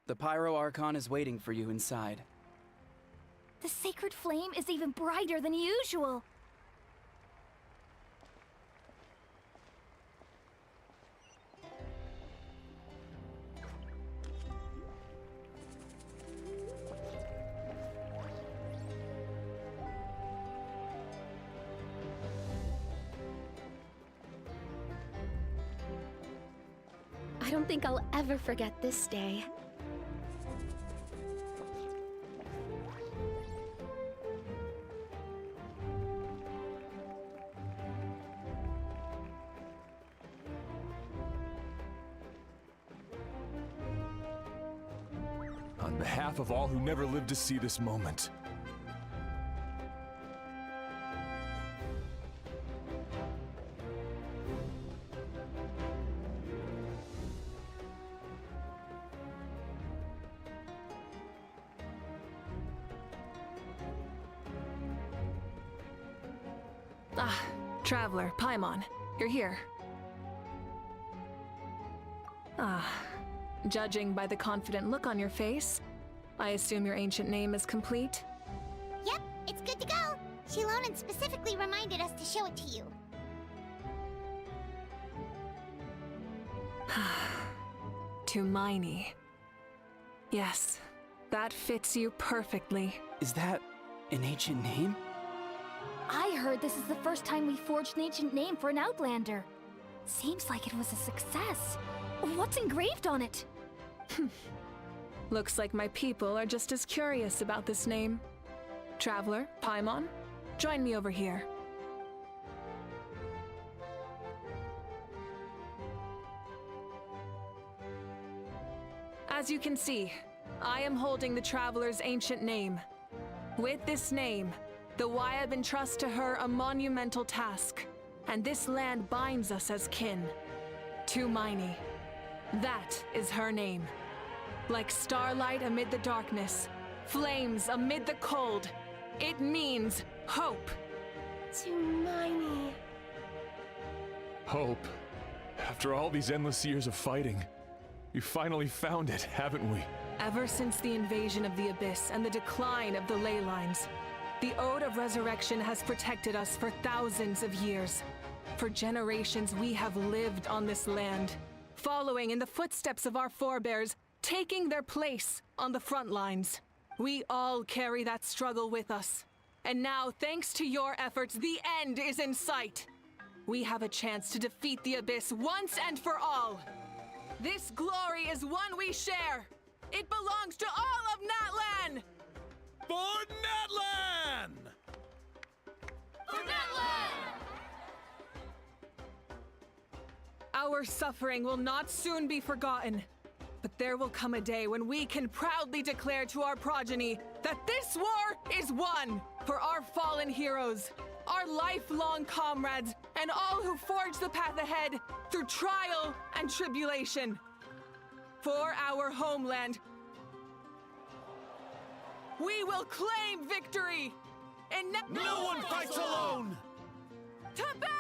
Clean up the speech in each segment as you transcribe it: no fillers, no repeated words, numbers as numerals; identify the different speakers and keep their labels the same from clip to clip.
Speaker 1: The Pyro Archon is waiting for you inside.
Speaker 2: The sacred flame is even brighter than usual.
Speaker 3: I don't think I'll ever forget this day.
Speaker 4: On behalf of all who never lived to see this moment,
Speaker 5: Traveler, Paimon, you're here. Judging by the confident look on your face, I assume your ancient name is complete?
Speaker 6: Yep, it's good to go. Shilonen specifically reminded us to show it to you.
Speaker 5: Tumaini. Yes, that fits you perfectly.
Speaker 1: Is that an ancient name?
Speaker 2: I heard this is the first time we forged an ancient name for an Outlander. Seems like it was a success. What's engraved on it?
Speaker 5: Looks like my people are just as curious about this name. Traveler, Paimon, join me over here. As you can see, I am holding the Traveler's ancient name. With this name, the Wayab entrusts to her a monumental task, and this land binds us as kin. Tumaini. That is her name. Like starlight amid the darkness, flames amid the cold, it means hope.
Speaker 3: Tumaini.
Speaker 4: hope. After all these endless years of fighting, we finally found it, haven't we?
Speaker 5: Ever since the invasion of the Abyss and the decline of the ley lines, the Ode of Resurrection has protected us for thousands of years. For generations we have lived on this land, following in the footsteps of our forebears, taking their place on the front lines. We all carry that struggle with us. And now, thanks to your efforts, the end is in sight. We have a chance to defeat the Abyss once and for all. This glory is one we share. It belongs to all of Natlan!
Speaker 7: For Natlan!
Speaker 5: For Natlan! Our suffering will not soon be forgotten. But there will come a day when we can proudly declare to our progeny that this war is won for our fallen heroes, our lifelong comrades, and all who forge the path ahead through trial and tribulation. For our homeland, we will claim victory! And
Speaker 7: No one fights alone!
Speaker 5: To battle!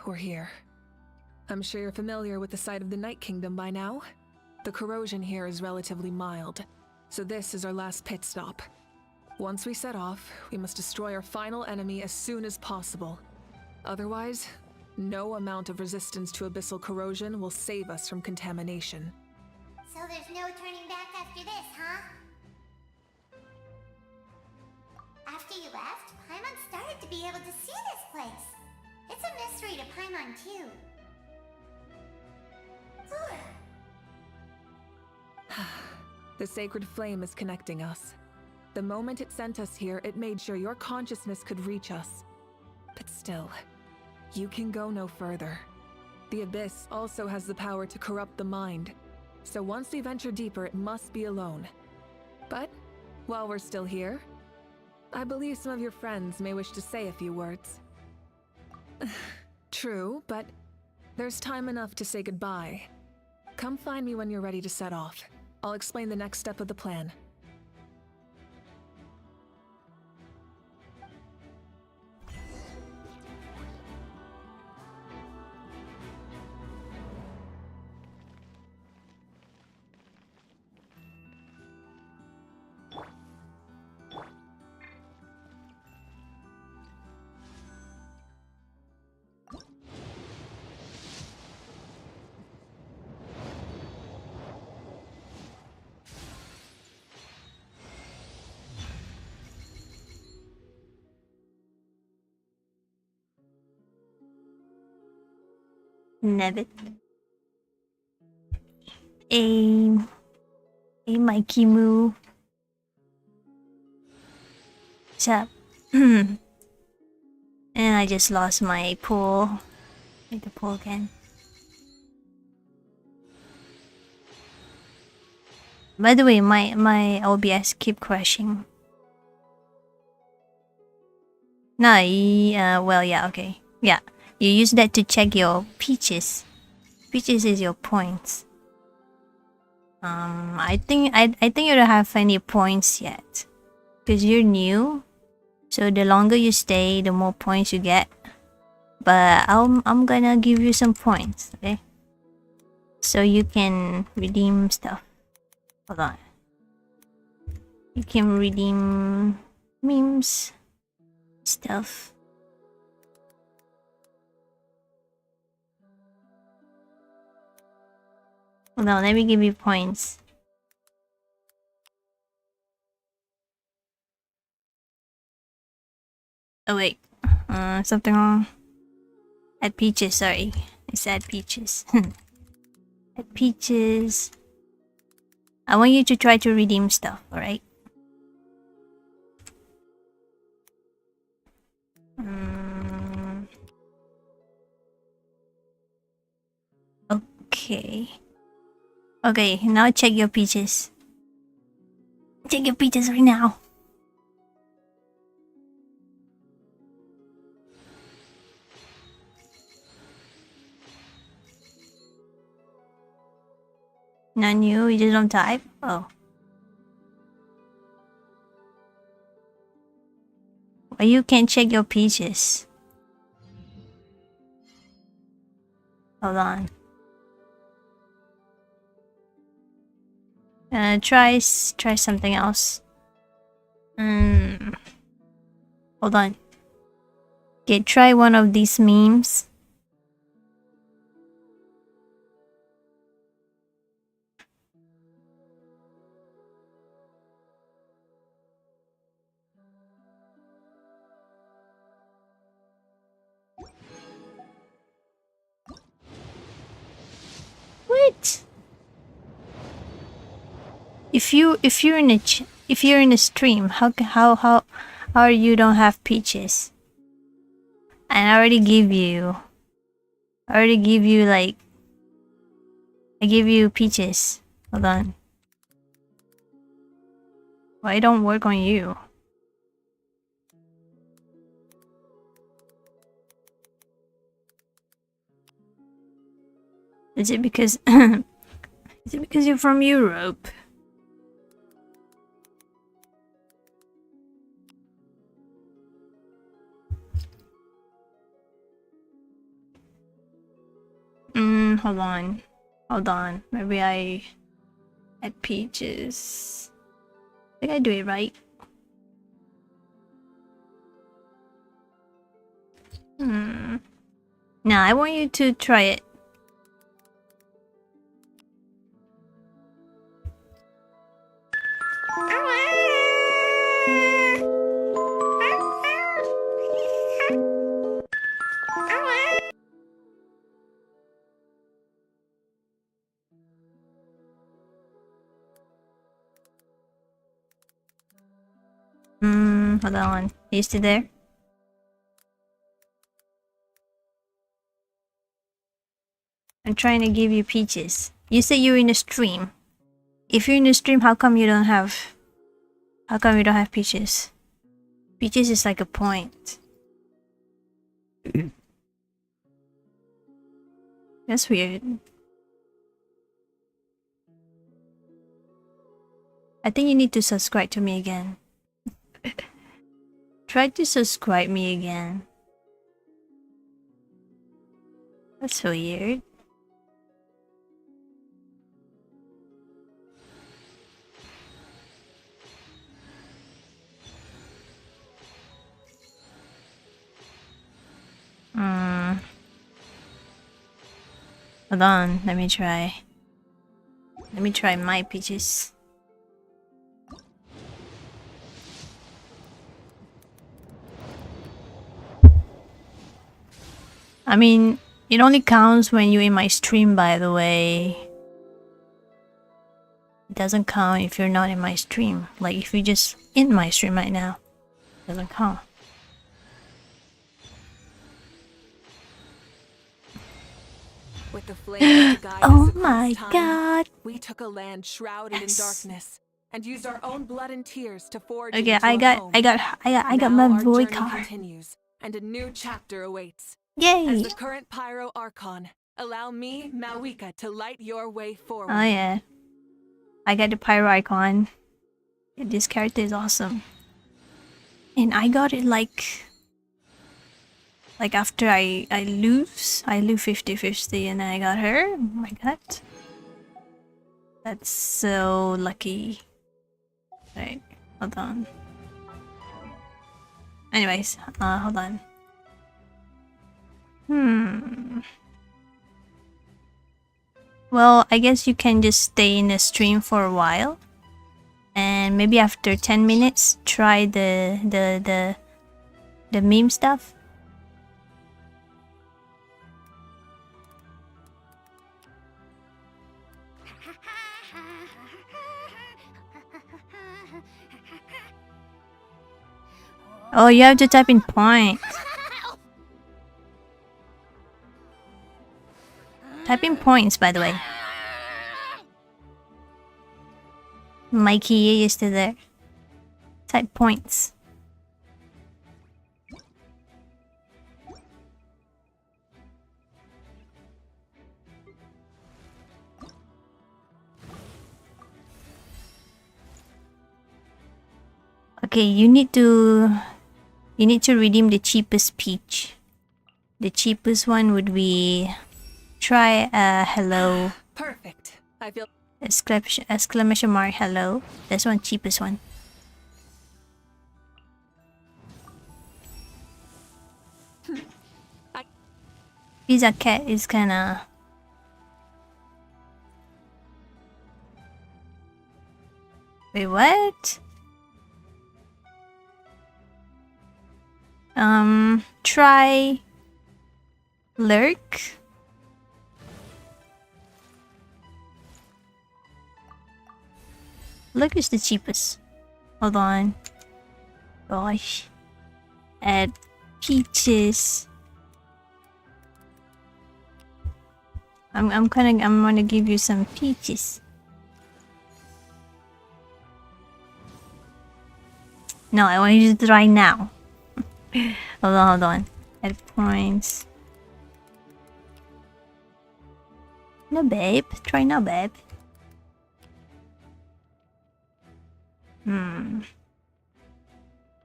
Speaker 5: We're here. I'm sure you're familiar with the site of the Night Kingdom by now. The corrosion here is relatively mild, so this is our last pit stop. Once we set off, we must destroy our final enemy as soon as possible. Otherwise, no amount of resistance to abyssal corrosion will save us from contamination.
Speaker 6: So there's no turning back after this, huh? After you left, Paimon started to be able to see this place. It's a mystery to Paimon, too.
Speaker 5: The sacred flame is connecting us. The moment it sent us here, it made sure your consciousness could reach us. But still, you can go no further. The Abyss also has the power to corrupt the mind. So once we venture deeper, it must be alone. But while we're still here, I believe some of your friends may wish to say a few words. True, but there's time enough to say goodbye. Come find me when you're ready to set off. I'll explain the next step of the plan.
Speaker 8: Nebbit. A Mikey Moo. What's up? And I just lost my pool. Make the pool again. By the way, my OBS keep crashing. No, well, yeah, okay. Yeah. You use that to check your peaches. Peaches is your points. I think you don't have any points yet, because you're new. So the longer you stay, the more points you get. But I'm gonna give you some points, okay? So you can redeem stuff. Hold on. You can redeem memes, stuff. Hold on, let me give you points. Oh wait, something wrong. At Peaches, sorry. I said Peaches. At Peaches. I want you to try to redeem stuff, alright? Okay. Okay, now check your peaches. Check your peaches right now. Not new, you just don't type? Oh. Why you can't check your peaches? Hold on. Try something else. Hold on. Okay, try one of these memes. What? If you're in a stream, how are you don't have peaches? And I already give you like I give you peaches. Hold on. Why don't work on you? Is it because is it because you're from Europe? Hold on. Maybe I had peaches. I think I do it right. Now I want you to try it. Hold on. Are you still there? I'm trying to give you peaches. You say you're in a stream. If you're in a stream, how come you don't have... How come you don't have peaches? Peaches is like a point. That's weird. I think you need to subscribe to me again. Try to subscribe me again. That's weird. Hold on, let me try. Let me try my peaches. I mean, it only counts when you're in my stream, by the way. It doesn't count if you're not in my stream. Like, if you're just in my stream right now, it doesn't count.
Speaker 5: With the flames to guide
Speaker 8: Oh
Speaker 5: us across
Speaker 8: my
Speaker 5: time,
Speaker 8: god.
Speaker 5: we took a land shrouded in darkness and used our own blood and tears to forge it
Speaker 8: Okay,
Speaker 5: into
Speaker 8: I
Speaker 5: a
Speaker 8: got
Speaker 5: home.
Speaker 8: my
Speaker 5: Now our journey
Speaker 8: Mavuika.
Speaker 5: continues, and a new chapter awaits. As
Speaker 8: Yay!
Speaker 5: the current Pyro Archon, allow me, Mavuika, to light your way forward.
Speaker 8: Oh yeah. I got the pyro icon. Yeah, this character is awesome. And I got it like after I lose 50-50 and I got her. Oh my god. That's so lucky. Right, hold on. Anyways, hold on. Well, I guess you can just stay in the stream for a while. And maybe after 10 minutes, try the meme stuff. Oh, you have to type in point. Type in points, by the way. Mikey, you still there? Type points. Okay, you need to redeem the cheapest peach. The cheapest one would be try hello
Speaker 5: Perfect. I feel
Speaker 8: exclamation mark hello. That's one cheapest one. Pizza cat is kinda wait, what? Try lurk. Lurk is the cheapest. Hold on. Gosh. Add peaches. I'm gonna give you some peaches. No, I want you to try now. hold on. Add points. No, babe. Try now, babe.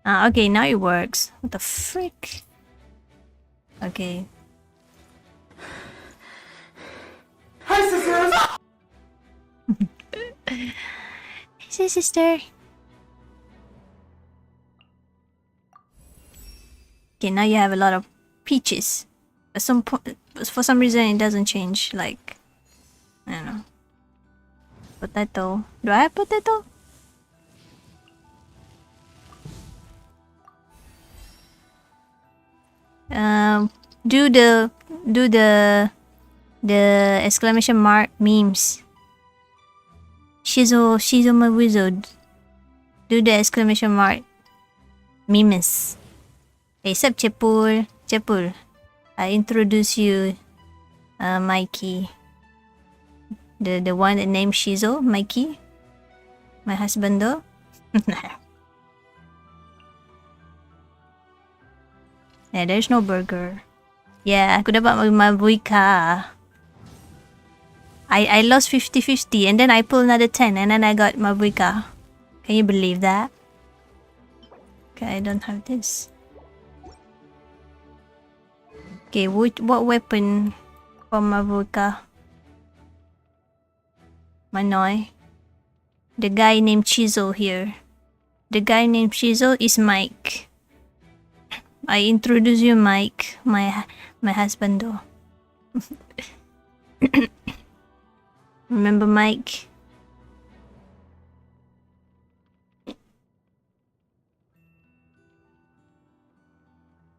Speaker 8: Okay, now it works. What the frick? Okay.
Speaker 7: Hi, sisters!
Speaker 8: Hey, sister. Okay, now you have a lot of peaches. For some reason, it doesn't change. Like, I don't know. Potato. Do I have potato? Do the exclamation mark memes. Shizo my wizard. Do the exclamation mark Mimes. Hey, sup, Chepul? Chepul. I introduce you, Mikey. The one that named Shizo, Mikey. My husband though. Yeah, there's no burger. Yeah, aku dapat Mavuika. I lost 50-50 and then I pulled another 10 and then I got Mavuika. Can you believe that? Okay, I don't have this. Okay, what weapon for Mavuika? Manoy. The guy named Chizo here. The guy named Chizo is Mike. I introduce you, Mike, my husband though. Remember Mike?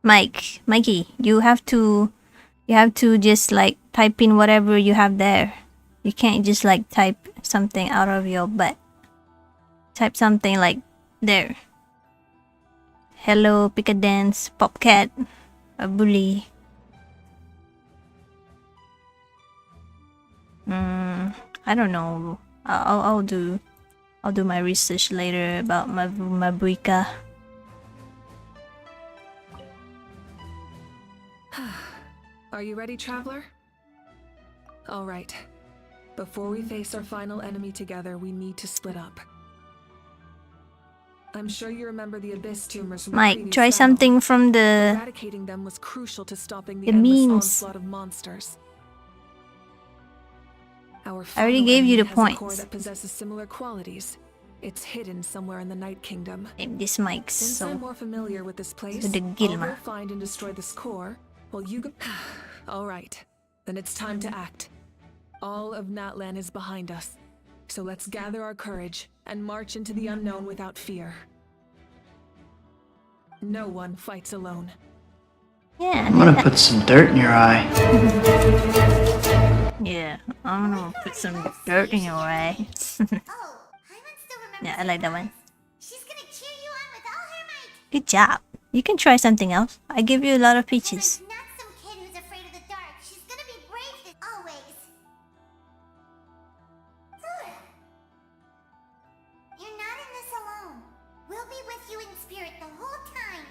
Speaker 8: Mikey, you have to just like type in whatever you have there. You can't just like type something out of your butt. Type something like there. Hello, pick a dance, popcat, a bully. I don't know. I'll do my research later about my Mavuika.
Speaker 5: Are you ready, traveler? All right. Before we face our final enemy together, we need to split up. I'm sure you remember the abyss tumors from the
Speaker 8: Mike,
Speaker 5: previous
Speaker 8: try
Speaker 5: battle.
Speaker 8: something from the
Speaker 5: Eradicating them was crucial to stopping the
Speaker 8: The
Speaker 5: endless
Speaker 8: memes.
Speaker 5: onslaught of monsters. Our
Speaker 8: I already
Speaker 5: final
Speaker 8: gave you
Speaker 5: enemy
Speaker 8: the
Speaker 5: has a core
Speaker 8: points.
Speaker 5: that possesses similar qualities. It's hidden somewhere in the Night Kingdom.
Speaker 8: this mic,
Speaker 5: Since
Speaker 8: so
Speaker 5: I'm more familiar with this place,
Speaker 8: the
Speaker 5: I'll
Speaker 8: Gilma.
Speaker 5: go find and destroy this core, while you go... All right, then it's time to act. All of Natlan is behind us, so let's gather our courage and march into the unknown without fear. No one fights alone.
Speaker 8: Yeah,
Speaker 7: I'm gonna put some dirt in your eye.
Speaker 8: yeah. I'm gonna put some dirt in your eye.
Speaker 6: Oh, Hyman still remembers.
Speaker 8: Yeah, I like that one.
Speaker 6: She's gonna cheer you on with all her might.
Speaker 8: Good job. You can try something else. I give you a lot of peaches.
Speaker 6: Hyman's not some kid who's afraid of the dark. She's gonna be brave always. You're not in this alone. We'll be with you in spirit the whole time.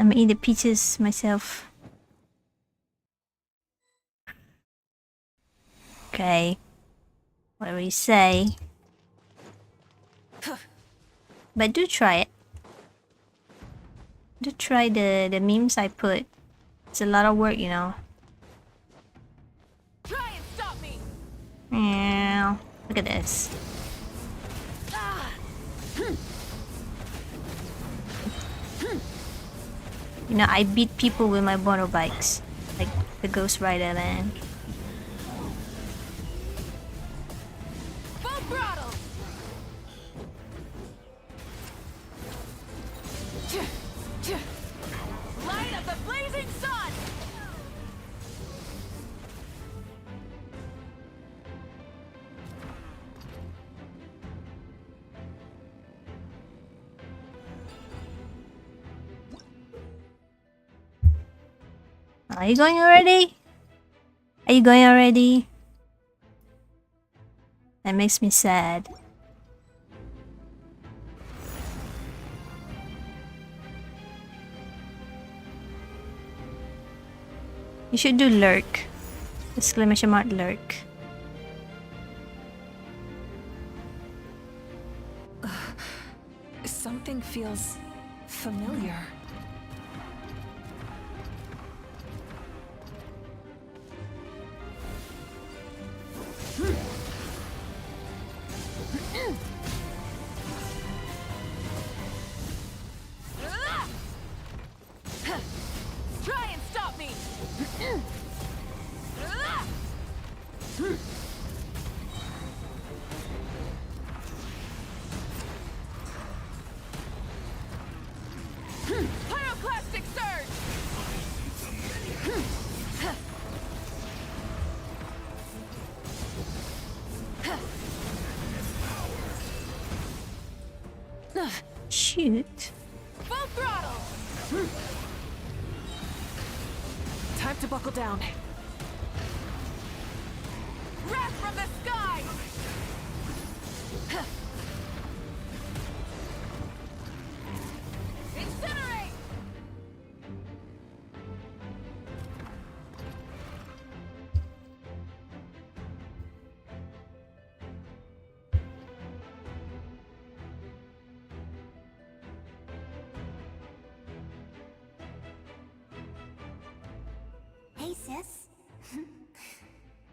Speaker 8: I'm eating the peaches myself. Okay. Whatever you say. But do try it. Do try the memes I put. It's a lot of work, you know.
Speaker 5: Try and stop me!
Speaker 8: Yeah. Look at this. You know, I beat people with my motorbikes. Like the Ghost Rider, man.
Speaker 5: Full throttle! Light of the blazing sun!
Speaker 8: Are you going already? Are you going already? That makes me sad. You should do lurk. Exclamation mark lurk.
Speaker 5: Something feels familiar. Try and stop me! Pyroclastic surge!
Speaker 8: shoot.
Speaker 5: Full throttle! Time to buckle down. Wrath from the sky! Incinerate!
Speaker 6: Hey, sis.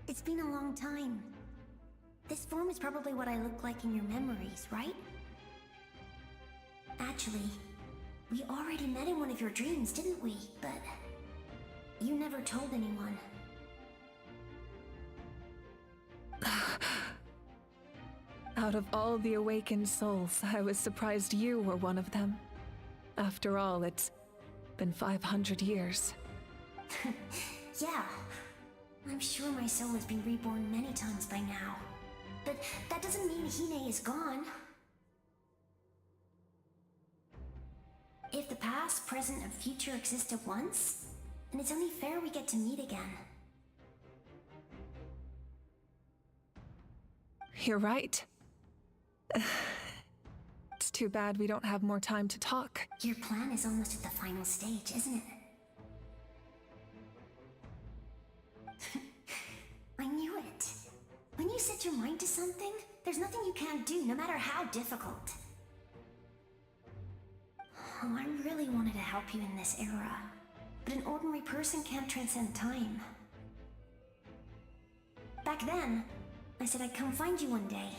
Speaker 6: It's been a long time. This form is probably what I look like in your memories, right? Actually, we already met in one of your dreams, didn't we? But you never told anyone.
Speaker 5: Out of all the awakened souls, I was surprised you were one of them. After all, it's been 500 years.
Speaker 6: Yeah. I'm sure my soul has been reborn many times by now. But that doesn't mean Hine is gone. If the past, present, and future exist at once, then it's only fair we get to meet again.
Speaker 5: You're right. It's too bad we don't have more time to talk.
Speaker 6: Your plan is almost at the final stage, isn't it? I knew it. When you set your mind to something, there's nothing you can't do, no matter how difficult. Oh, I really wanted to help you in this era, but an ordinary person can't transcend time. Back then, I said I'd come find you one day,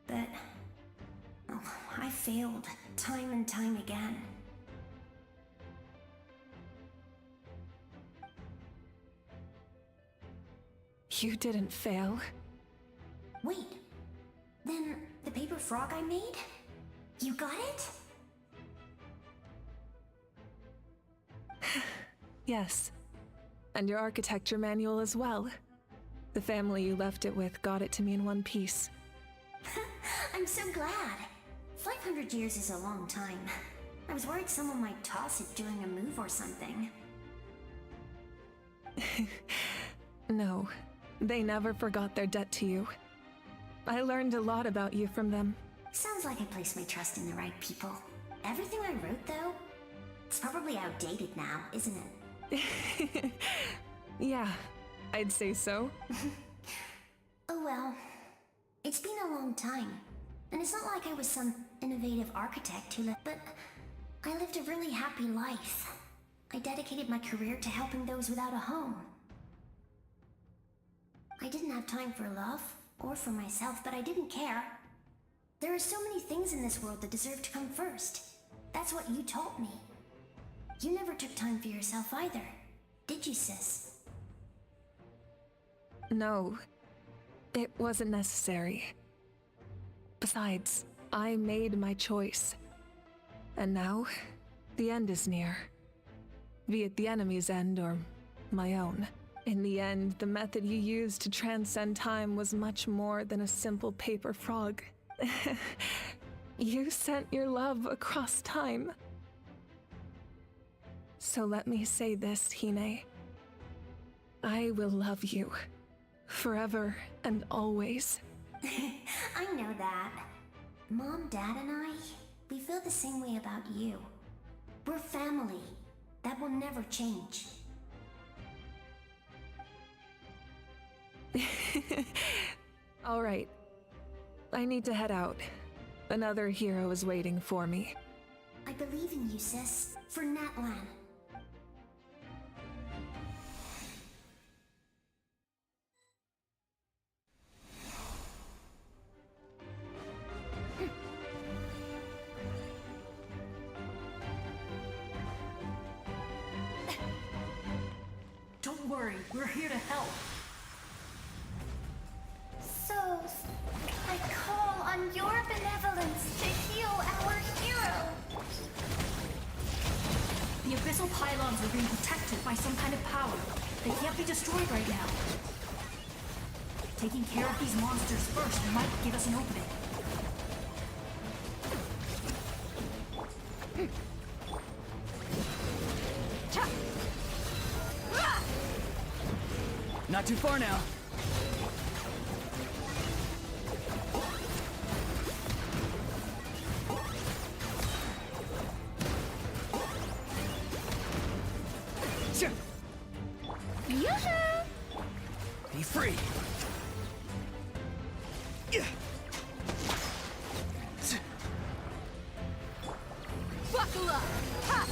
Speaker 6: but oh, I failed time and time again.
Speaker 5: You didn't fail.
Speaker 6: Wait, then the paper frog I made? You got it?
Speaker 5: Yes. And your architecture manual as well. The family you left it with got it to me in one piece.
Speaker 6: I'm so glad. 500 years is a long time. I was worried someone might toss it during a move or something.
Speaker 5: No, they never forgot their debt to you. I learned a lot about you from them.
Speaker 6: Sounds like I placed my trust in the right people. Everything I wrote, though, it's probably outdated now, isn't it?
Speaker 5: Yeah, I'd say so.
Speaker 6: Oh well. It's been a long time. And it's not like I was some innovative architect who left, but I lived a really happy life. I dedicated my career to helping those without a home. I didn't have time for love, or for myself, but I didn't care. There are so many things in this world that deserve to come first. That's what you taught me. You never took time for yourself either, did you, sis?
Speaker 5: No, it wasn't necessary. Besides, I made my choice. And now, the end is near. Be it the enemy's end or my own. In the end, the method you used to transcend time was much more than a simple paper frog. You sent your love across time. So let me say this, Hine. I will love you. Forever and always.
Speaker 6: I know that. Mom, Dad, and I, we feel the same way about you. We're family. That will never change.
Speaker 5: All right. I need to head out. Another hero is waiting for me.
Speaker 6: I believe in you, sis. For Natlan.
Speaker 9: Don't worry, we're here to help.
Speaker 6: So, I call on your benevolence to heal our hero.
Speaker 9: The abyssal pylons are being protected by some kind of power. They can't be destroyed right now. Taking care of these monsters first might give us an opening.
Speaker 1: Not too far now.
Speaker 2: Yoo-hoo!
Speaker 1: Be free.
Speaker 2: Buckle up! Ha!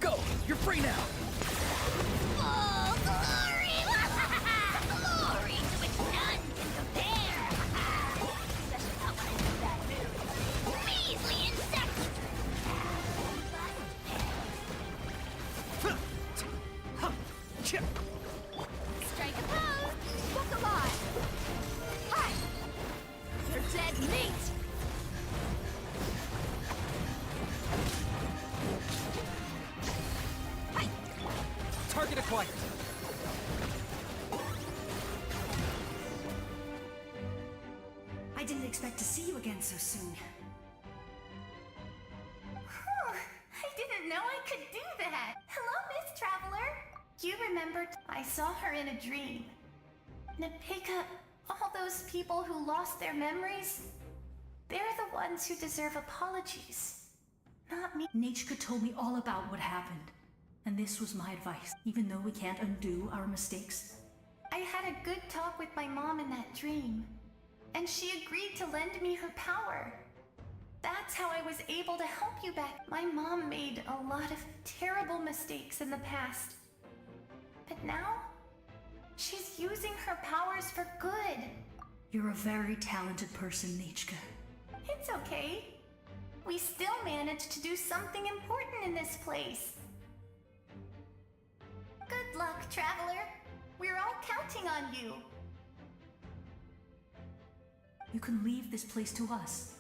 Speaker 1: Go! You're free now!
Speaker 2: Oh, glory! Glory to which none can compare! Especially not when I do that measly insect! Strike a pose! Look alive! Hi! You're dead meat!
Speaker 1: Target acquired.
Speaker 9: I didn't expect to see you again so soon.
Speaker 6: I didn't know I could do that. Hello, Miss Traveler. You remembered I saw her in a dream. Mavuika, all those people who lost their memories, they're the ones who deserve apologies. Not me.
Speaker 9: Nechka told me all about what happened. And this was my advice. Even though we can't undo our mistakes,
Speaker 6: I had a good talk with my mom in that dream, and she agreed to lend me her power. That's how I was able to help you back. My mom made a lot of terrible mistakes in the past. But now, she's using her powers for good.
Speaker 9: you're a very talented person, Nechka.
Speaker 6: It's okay. We still managed to do something important in this place. Good luck, Traveler. We're all counting on you.
Speaker 9: You can leave this place to us.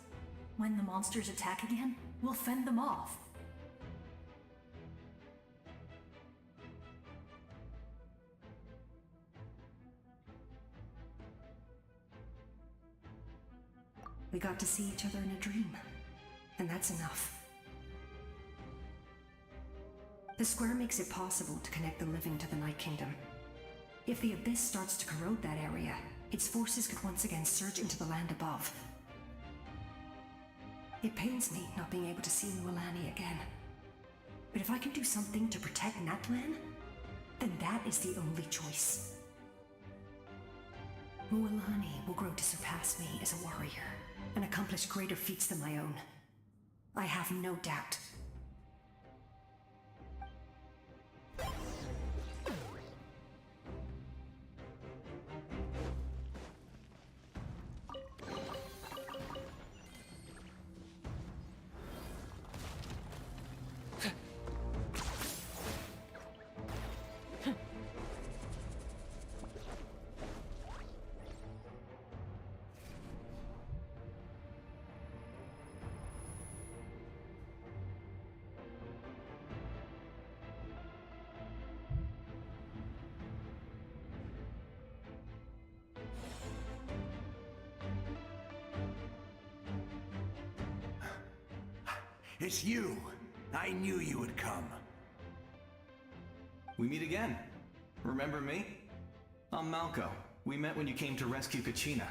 Speaker 9: When the monsters attack again, we'll fend them off. We got to see each other in a dream, and that's enough. The square makes it possible to connect the living to the Night Kingdom. If the Abyss starts to corrode that area, its forces could once again surge into the land above. It pains me not being able to see Mualani again. But if I can do something to protect Natlan, then that is the only choice. Mualani will grow to surpass me as a warrior and accomplish greater feats than my own. I have no doubt.
Speaker 10: It's you! I knew you would come.
Speaker 11: We meet again. Remember me? I'm Malco. We met when you came to rescue Kachina.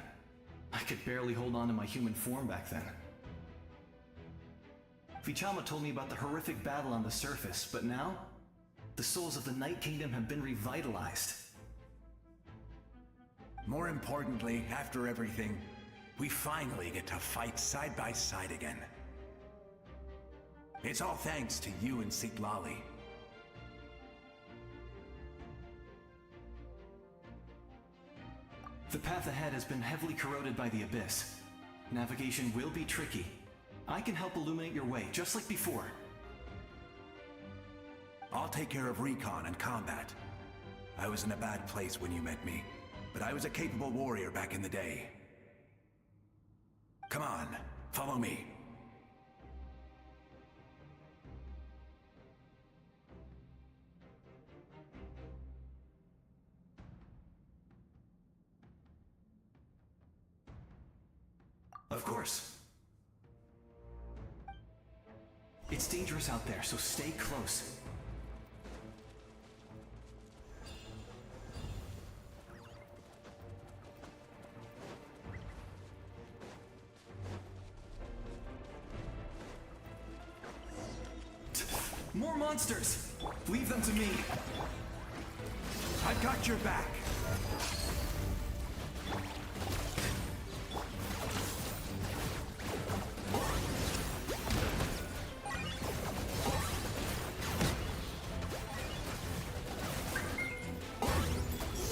Speaker 11: I could barely hold on to my human form back then. Vichama told me about the horrific battle on the surface, but now, the souls of the Night Kingdom have been revitalized.
Speaker 10: More importantly, after everything, we finally get to fight side by side again. It's all thanks to you and Sitlali.
Speaker 11: The path ahead has been heavily corroded by the Abyss. Navigation will be tricky. I can help illuminate your way, just like before.
Speaker 10: I'll take care of recon and combat. I was in a bad place when you met me, but I was a capable warrior back in the day. Come on, follow me.
Speaker 11: Of course. It's dangerous out there, so stay close. More monsters! Leave them to me.
Speaker 10: I've got your back.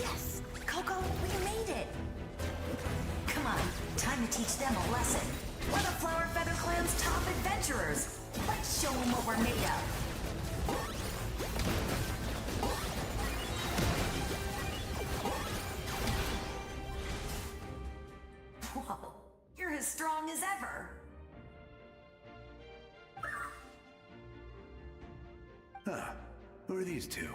Speaker 12: Yes! Coco, we made it! Come on, time to teach them a lesson. We're the Flower Feather Clan's top adventurers. Let's show them what we're made of. Whoa, you're as strong as ever.
Speaker 10: Huh. Who are these two?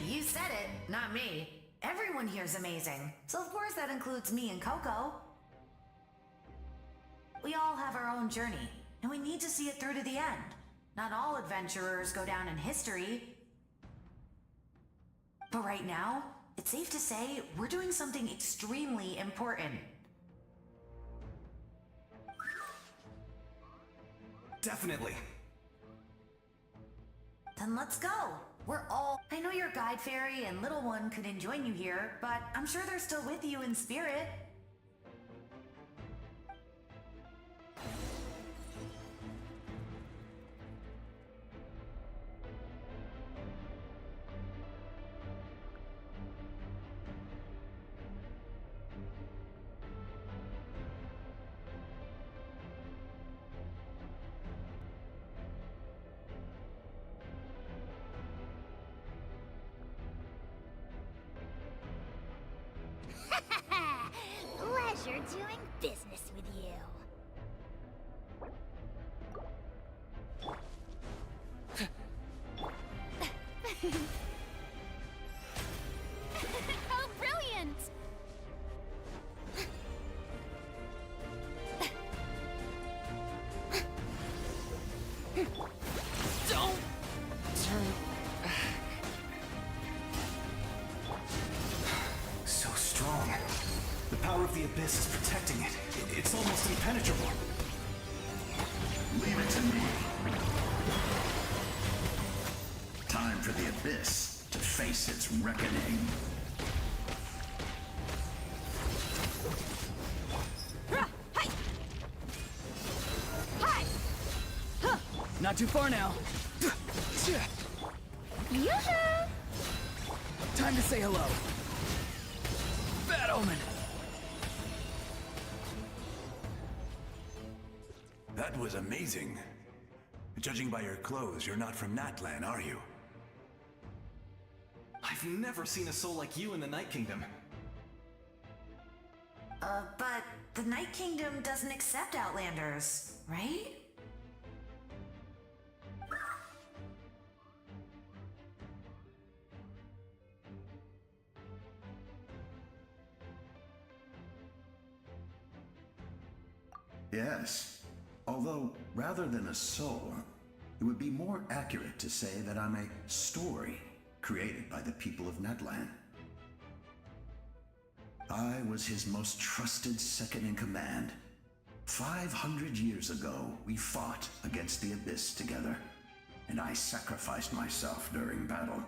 Speaker 12: You said it, not me. Everyone here's amazing. So of course that includes me and Coco. We all have our own journey, and we need to see it through to the end. Not all adventurers go down in history. But right now, it's safe to say we're doing something extremely important.
Speaker 11: Definitely.
Speaker 12: Then let's go. We're all... I know your guide fairy and little one couldn't join you here, but I'm sure they're still with you in spirit.
Speaker 2: Pleasure doing business with you. Oh, brilliant!
Speaker 1: Don't turn.
Speaker 11: So strong. The power of the Abyss is protecting it. It's almost impenetrable.
Speaker 13: Leave it to me. Time for the Abyss to face its reckoning.
Speaker 1: Not too far now.
Speaker 2: Yoo-hoo!
Speaker 1: Time to say hello. Bad omen.
Speaker 10: That was amazing. Judging by your clothes, you're not from Natlan, are you?
Speaker 11: I've never seen a soul like you in the Night Kingdom.
Speaker 12: But the Night Kingdom doesn't accept Outlanders, right?
Speaker 13: Yes. Although, rather than a soul, it would be more accurate to say that I'm a story created by the people of Natlan. I was his most trusted second-in-command. 500 years ago, we fought against the Abyss together, and I sacrificed myself during battle.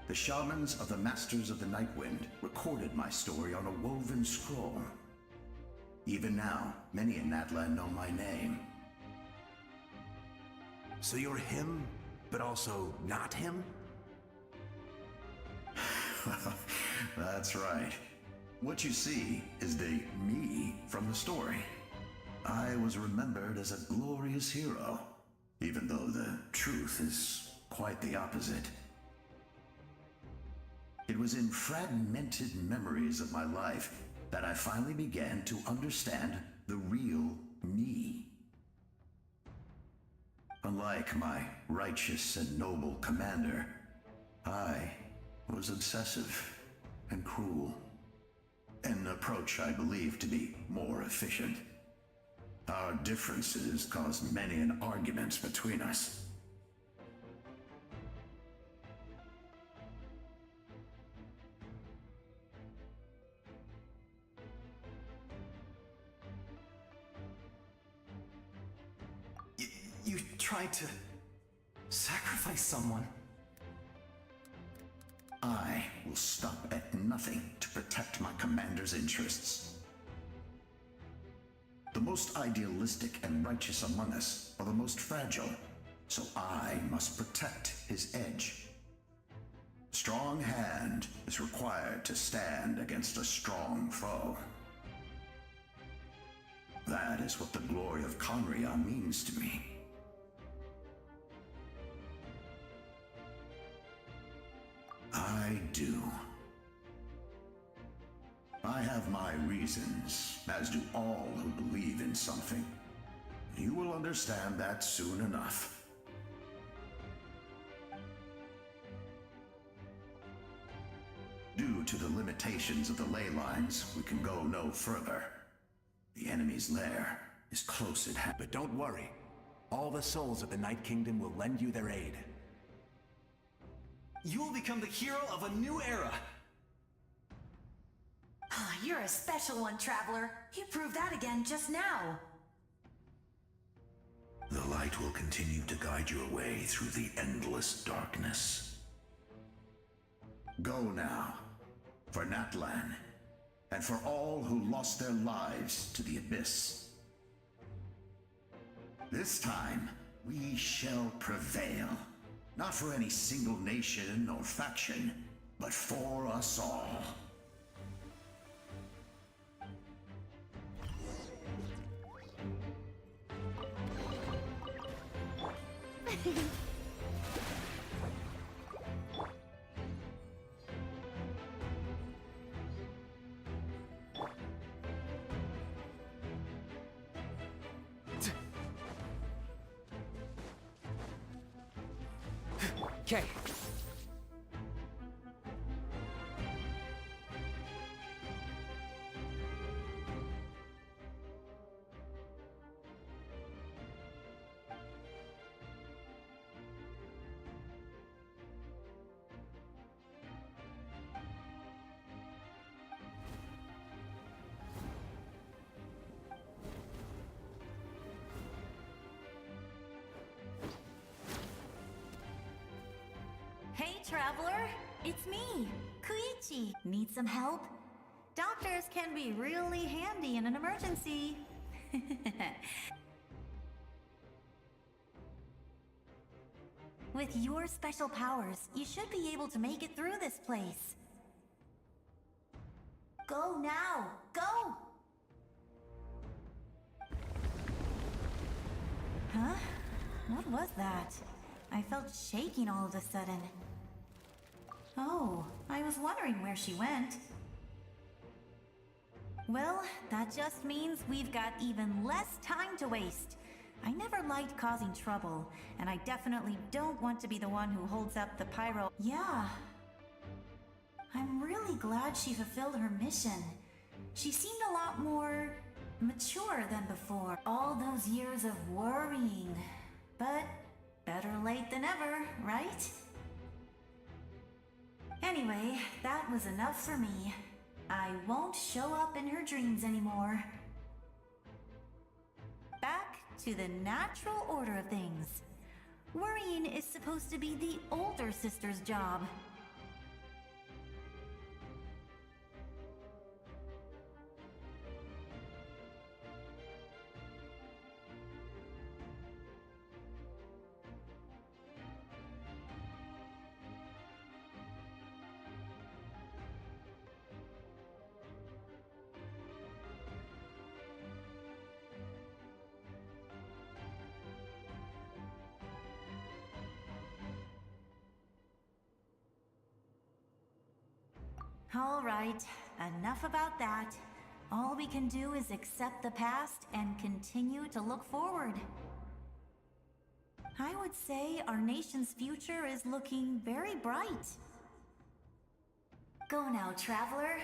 Speaker 13: The shamans of the Masters of the Nightwind recorded my story on a woven scroll. Even now, many in Natlan know my name.
Speaker 10: So you're him, but also not him?
Speaker 13: That's right. What you see is the me from the story. I was remembered as a glorious hero, even though the truth is quite the opposite. It was in fragmented memories of my life that I finally began to understand the real me. Unlike my righteous and noble commander, I was obsessive and cruel, an approach I believe to be more efficient. Our differences caused many an argument between us,
Speaker 11: tried to sacrifice someone.
Speaker 13: I will stop at nothing to protect my commander's interests. The most idealistic and righteous among us are the most fragile, so I must protect his edge. A strong hand is required to stand against a strong foe. That is what the glory of Conria means to me. I do. I have my reasons, as do all who believe in something. You will understand that soon enough. Due to the limitations of the ley lines, we can go no further. The enemy's lair is close at hand.
Speaker 10: But don't worry. All the souls of the Night Kingdom will lend you their aid.
Speaker 11: You will become the hero of a new era.
Speaker 12: Oh, you're a special one, Traveler. You proved that again just now.
Speaker 13: The light will continue to guide your way through the endless darkness. Go now, for Natlan, and for all who lost their lives to the Abyss. This time, we shall prevail. Not for any single nation or faction, but for us all.
Speaker 1: Okay.
Speaker 12: Hey, Traveler! It's me, Koichi. Need some help? Doctors can be really handy in an emergency. With your special powers, you should be able to make it through this place. Go now! Go! Huh? What was that? I felt shaking all of a sudden. Oh, I was wondering where she went. Well, that just means we've got even less time to waste. I never liked causing trouble, and I definitely don't want to be the one who holds up the pyro. Yeah. I'm really glad she fulfilled her mission. She seemed a lot more mature than before. All those years of worrying. But better late than ever, right? Anyway, that was enough for me. I won't show up in her dreams anymore. Back to the natural order of things. Worrying is supposed to be the older sister's job. All right, enough about that. All we can do is accept the past and continue to look forward. I would say our nation's future is looking very bright. Go now, Traveler.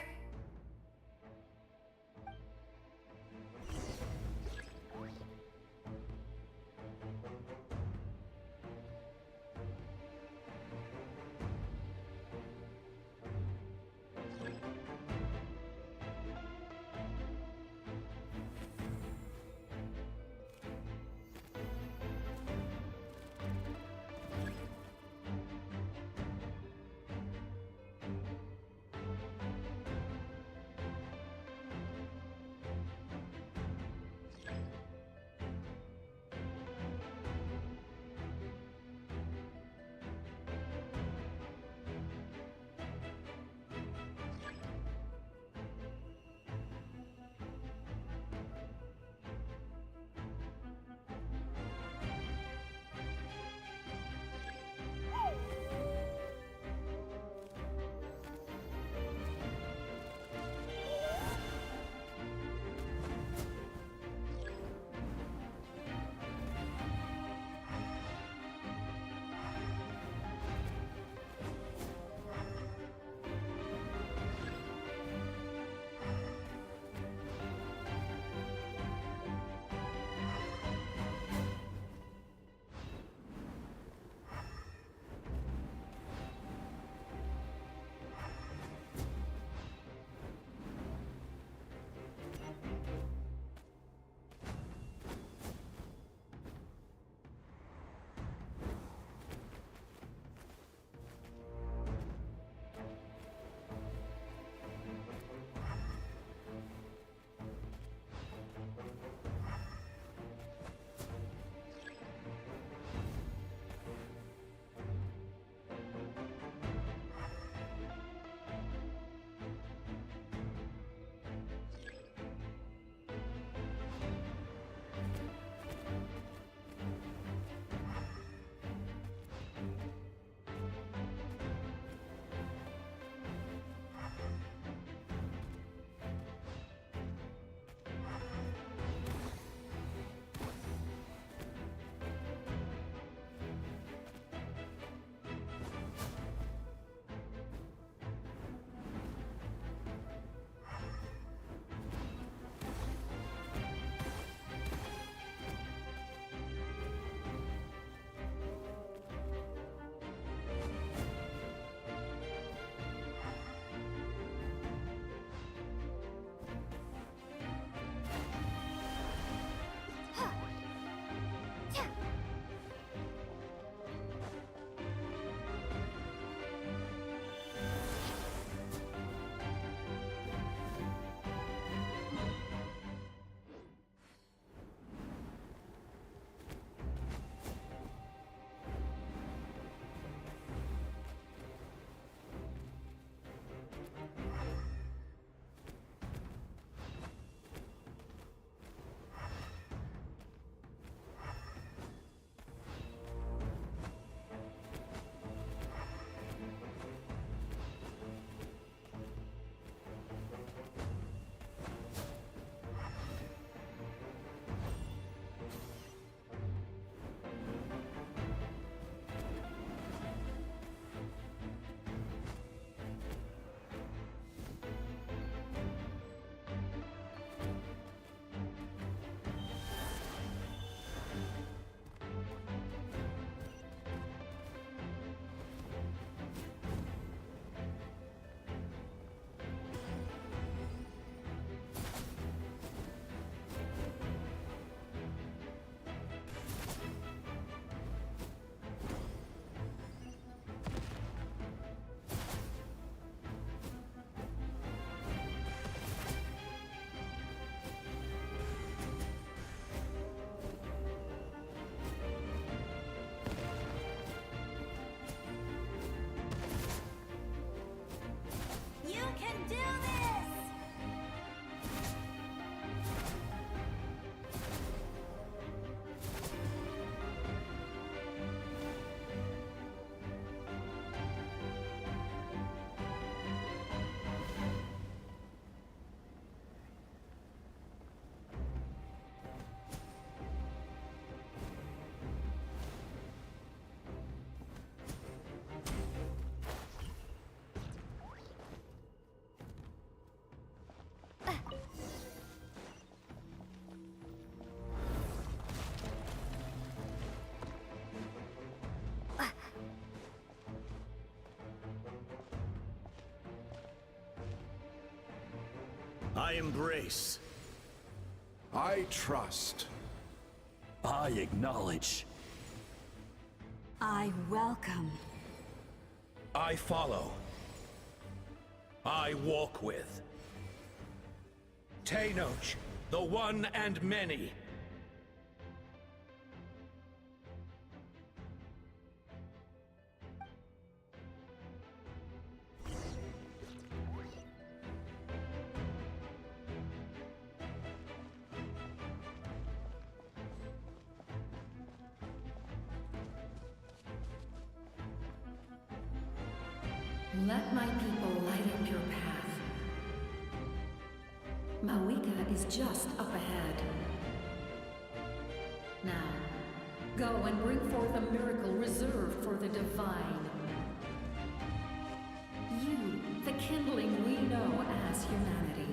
Speaker 14: I embrace.
Speaker 10: I trust.
Speaker 1: I acknowledge.
Speaker 9: I welcome.
Speaker 14: I follow. I walk with. Tenoch, the one and many.
Speaker 9: Let my people light up your path. Mavuika is just up ahead. Now, go and bring forth a miracle reserved for the divine. You, the kindling we know as humanity.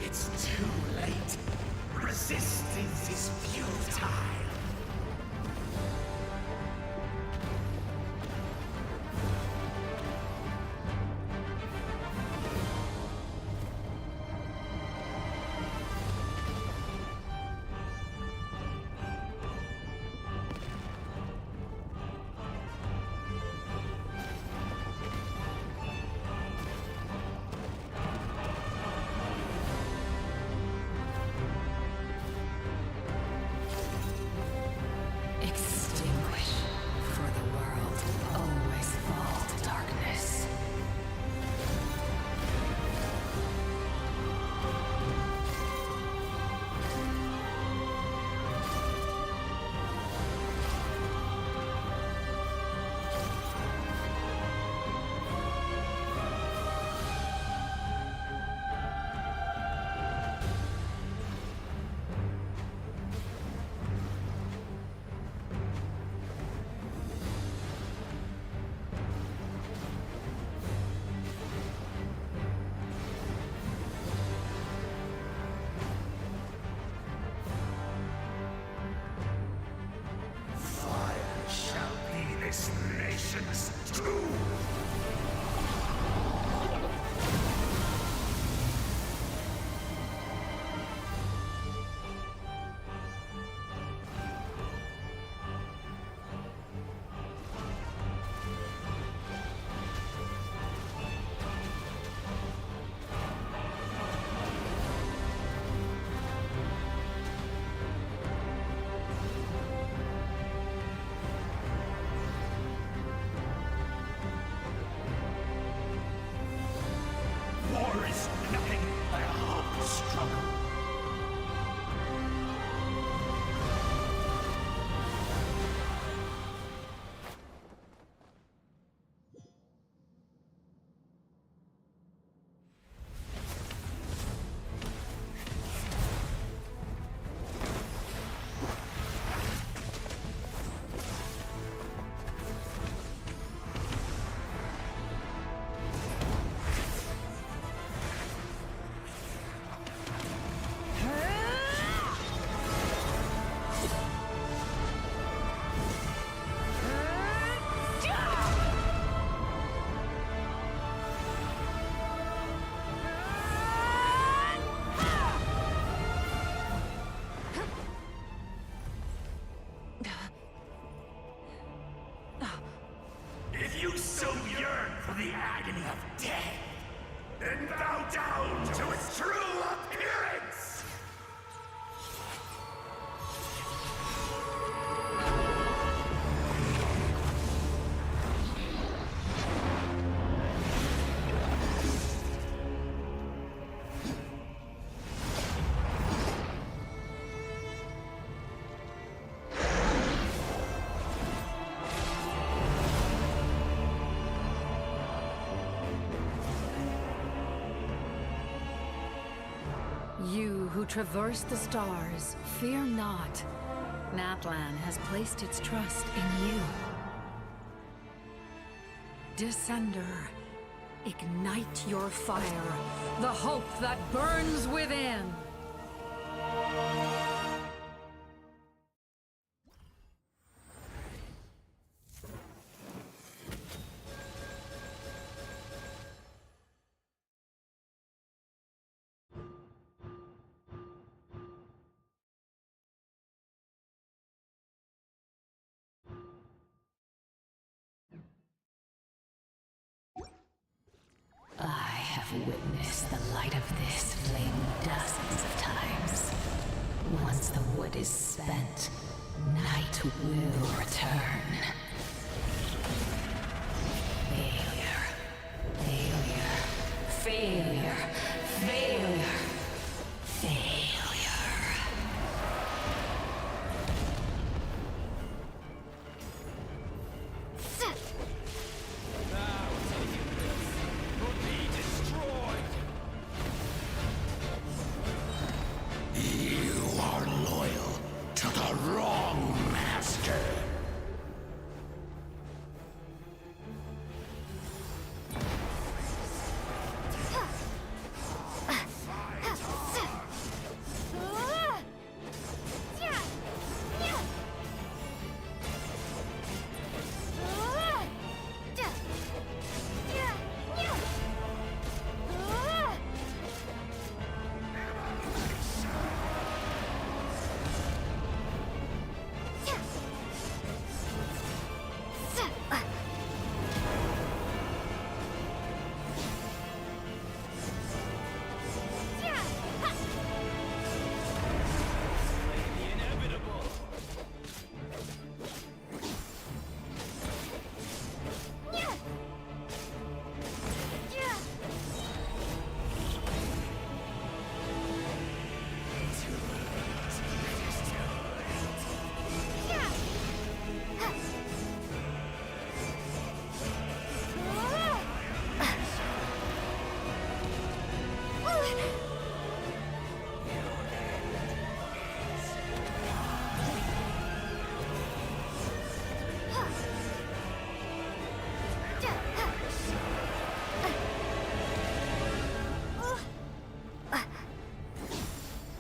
Speaker 14: It's too late. Resistance is futile.
Speaker 15: You who traverse the stars, fear not. Natlan has placed its trust in you. Descender, ignite your fire, the hope that burns within.
Speaker 16: I have witnessed the light of this flame dozens of times. Once the wood is spent, night will return. Failure. Failure. Failure. Failure. Failure.
Speaker 14: You are loyal to the wrong master.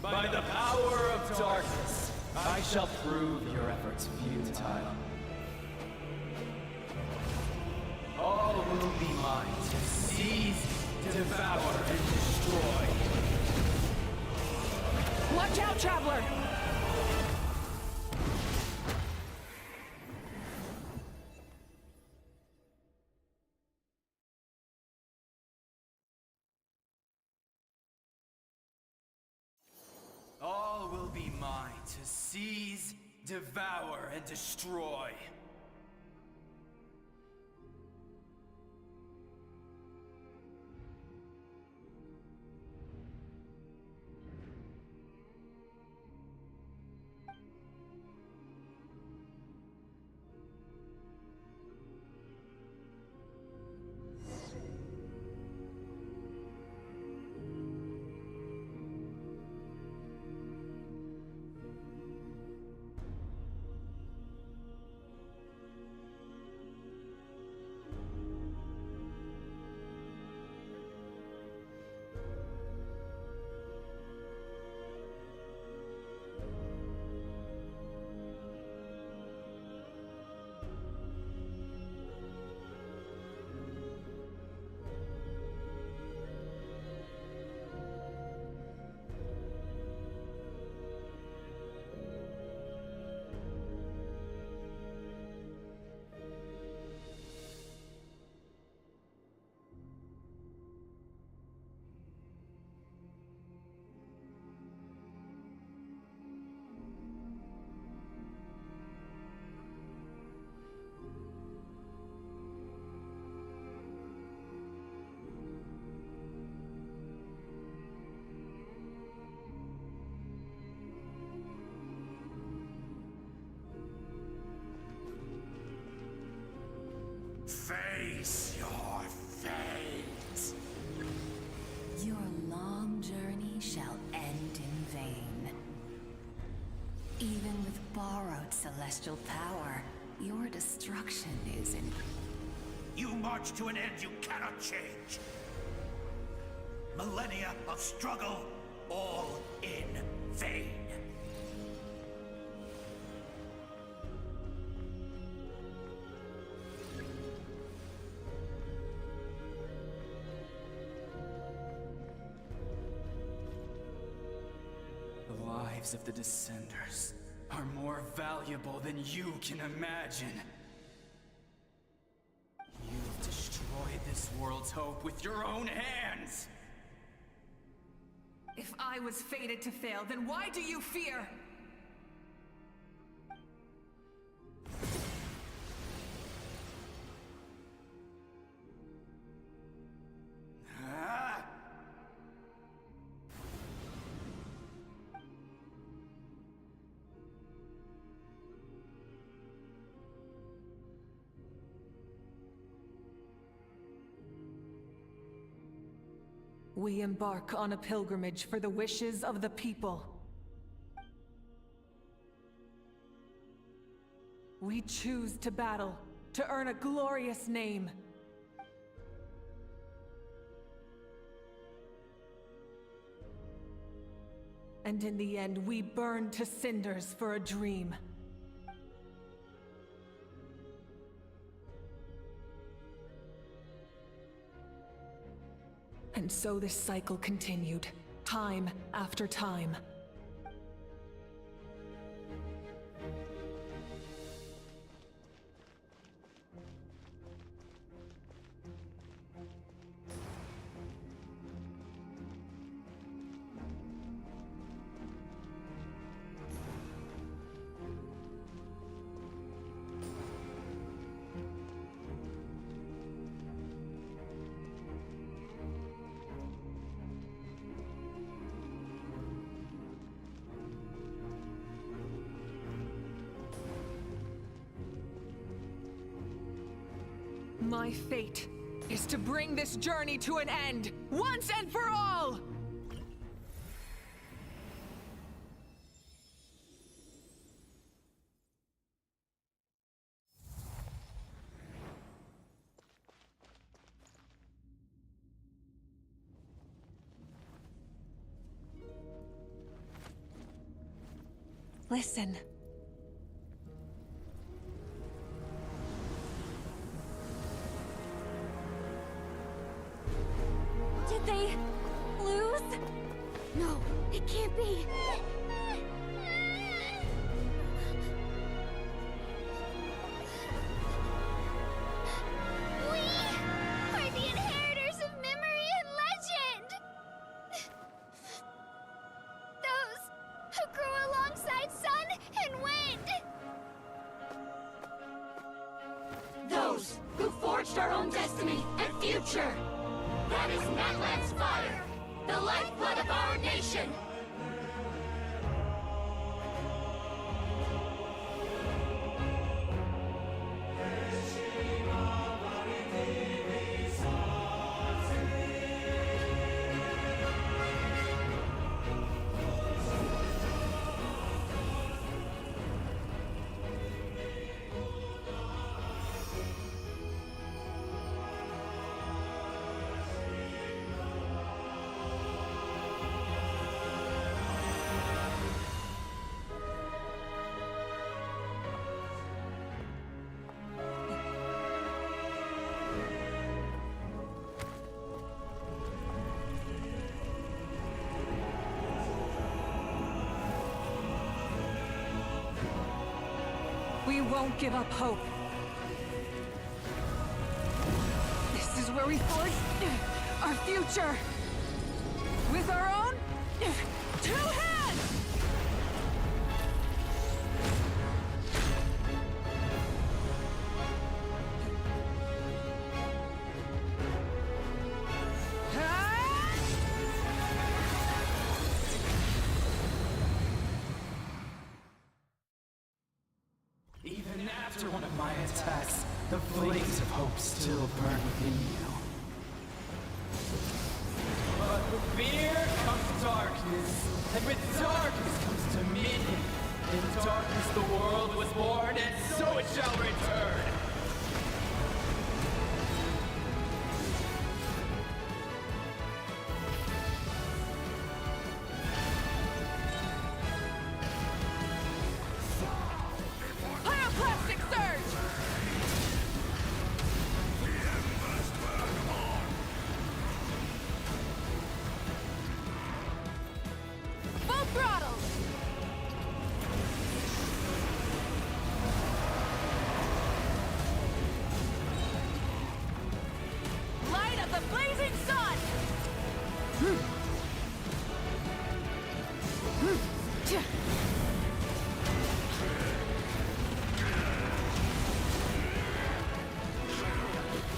Speaker 17: By the power of darkness, I shall prove your efforts futile. All will be mine to seize, devour, and destroy.
Speaker 5: Watch out, Traveler!
Speaker 17: All will be mine to seize, devour, and destroy.
Speaker 16: celestial power, your destruction is in...
Speaker 10: You march to an end you cannot change. Millennia of struggle, all in vain.
Speaker 17: The lives of the Descenders are more valuable than you can imagine. You've destroyed this world's hope with your own hands!
Speaker 5: If I was fated to fail, then why do you fear?
Speaker 17: Ah!
Speaker 5: We embark on a pilgrimage for the wishes of the people. We choose to battle, to earn a glorious name. And in the end, we burn to cinders for a dream. And so this cycle continued, time after time. My fate is to bring this journey to an end, once and for all! Listen.
Speaker 2: Did they lose? No, it can't be. We are the inheritors of memory and legend. Those who grew alongside sun and wind.
Speaker 18: Those who forged our own destiny and future. That is Natlan's fire, the lifeblood of our nation!
Speaker 5: We won't give up hope. This is where we forge our future. With our own 2 hands!
Speaker 17: Even after one of my attacks, the flames of hope still burn within you. But with fear comes darkness, and with darkness comes dominion. In darkness the world was born, and so it shall return!
Speaker 5: Pyroclastic surge! Full throttle! Light of the blazing sun!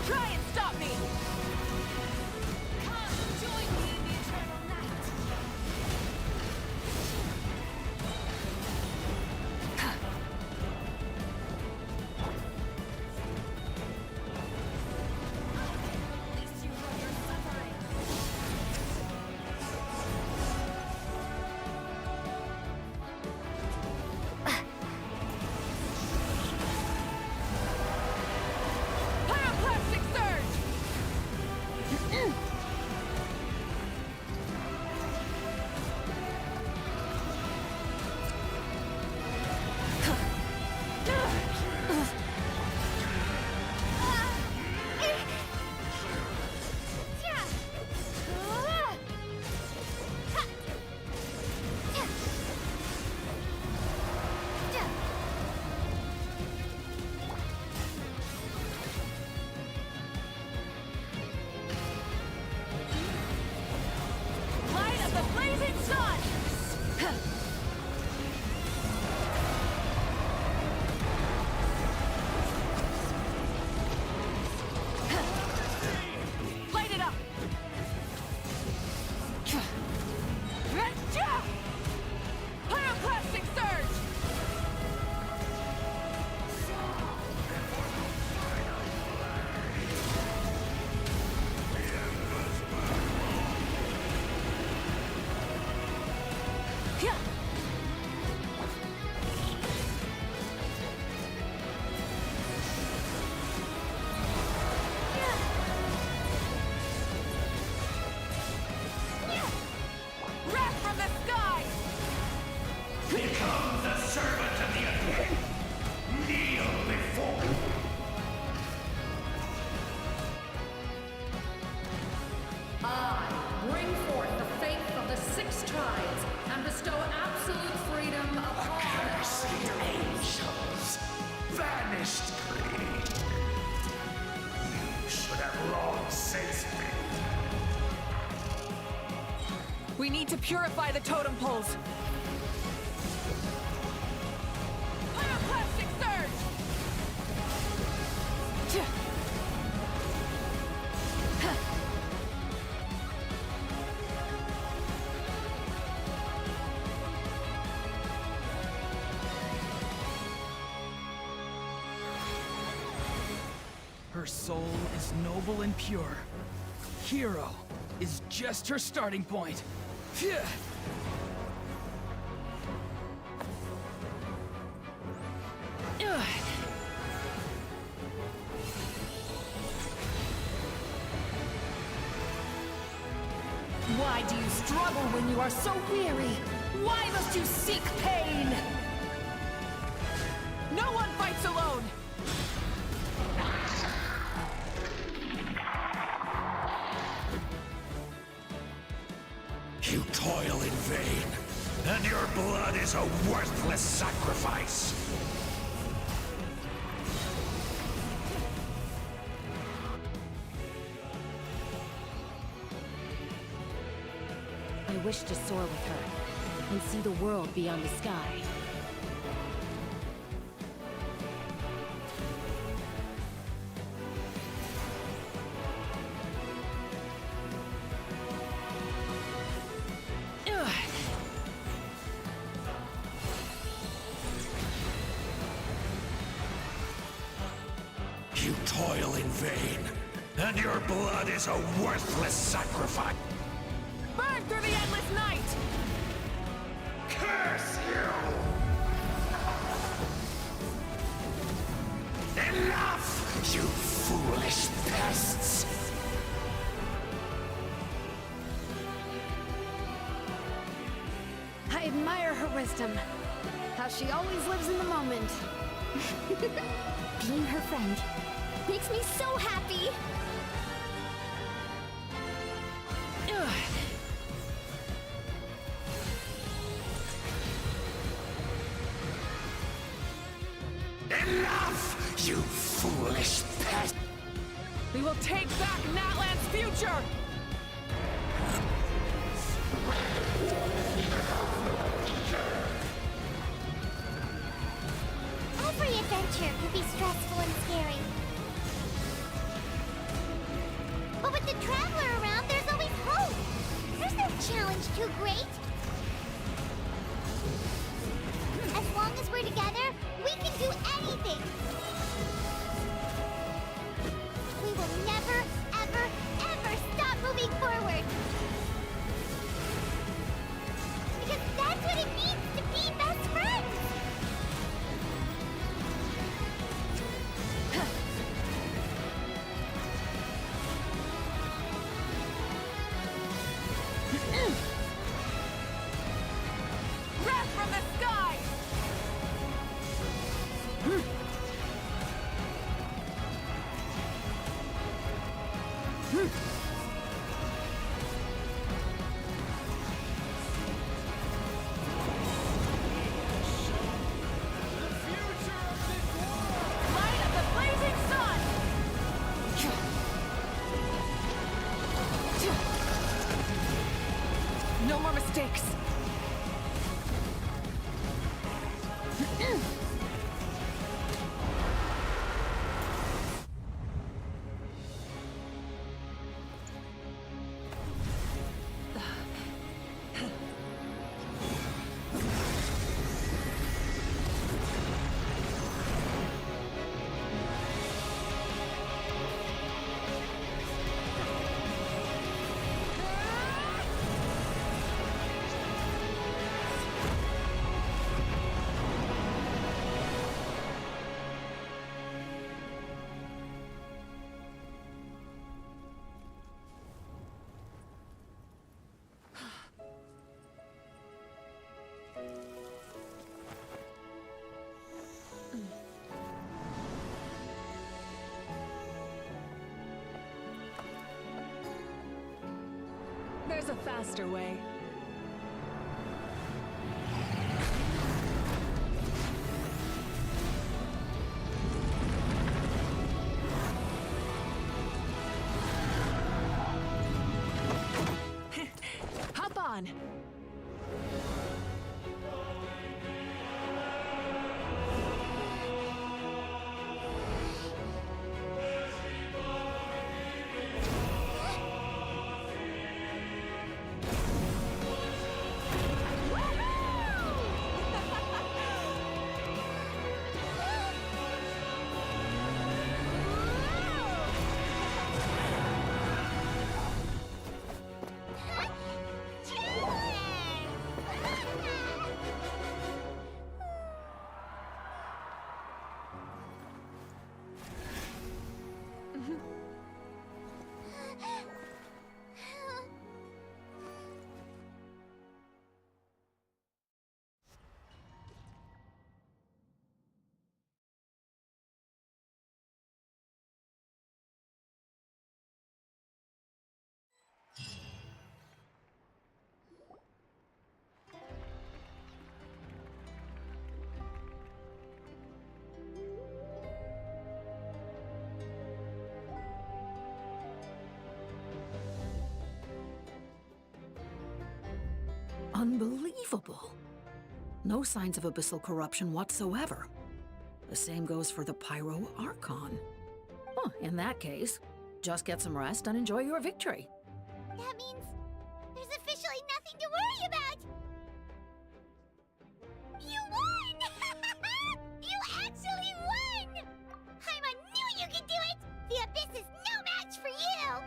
Speaker 5: Try and stop me! Come, join me in the eternal night! Pyroclastic surge! Light of the blazing sun! Light it up! Pyroclastic surge! Yeah. Wrath from the sky!
Speaker 14: Become the servant of the abyss. Kneel before me.
Speaker 15: I bring forth the faith of the six tribes and bestow absolute freedom upon
Speaker 14: Cursed angels, vanished creed. You should have long since been.
Speaker 5: We need to purify the totem poles. Pyroclastic surge!
Speaker 17: Her soul is noble and pure. Hero is just her starting point. Phew. Ugh.
Speaker 5: Why do you struggle when you are so weary? Why must you seek pain? No one fights alone!
Speaker 14: You toil in vain, and your blood is a worthless sacrifice.
Speaker 15: I wish to soar with her and see the world beyond the sky.
Speaker 5: Ugh.
Speaker 14: You toil in vain, and your blood is a worthless sacrifice.
Speaker 5: Burn through the endless night!
Speaker 14: Curse you!
Speaker 15: admire her wisdom. How she always lives in the moment.
Speaker 2: Being her friend makes me so happy.
Speaker 14: Enough, you foolish pest!
Speaker 5: We will take back Natlan's future!
Speaker 6: Every adventure can be stressful and scary. But with the Traveler around, there's always hope. There's no challenge too great. As long as we're together, we can do anything. We will never, ever, ever stop moving forward. Because that's what it means to be best friends.
Speaker 5: Wrath from the sky! Light of the blazing sun! No more mistakes! There's a faster way. Hop on!
Speaker 15: Unbelievable. No signs of abyssal corruption whatsoever. The same goes for the Pyro Archon. Well, in that case, just get some rest and enjoy your victory.
Speaker 6: That means there's officially nothing to worry about. You won! You actually won! Paimon knew you could do it! The Abyss is no match for you!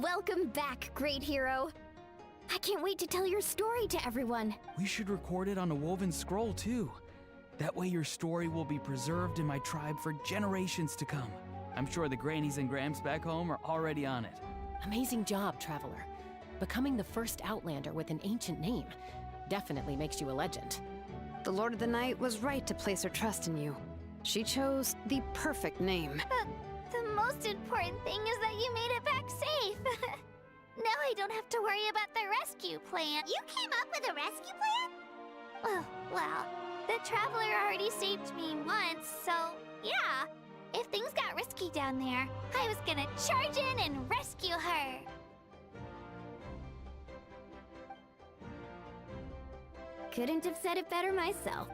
Speaker 2: Welcome back, great hero. I can't wait to tell your story to everyone.
Speaker 17: We should record it on a woven scroll, too. That way your story will be preserved in my tribe for generations to come. I'm sure the Grannies and Grams back home are already on it.
Speaker 19: Amazing job, Traveler. Becoming the first Outlander with an ancient name definitely makes you a legend.
Speaker 20: The Lord of the Night was right to place her trust in you. She chose the perfect name.
Speaker 2: The most important thing is that you made it back safe. Now I don't have to worry about the rescue plan.
Speaker 6: You came up with a rescue plan?
Speaker 2: Oh, well, the Traveler already saved me once, so yeah. If things got risky down there, I was gonna charge in and rescue her.
Speaker 3: Couldn't have said it better myself.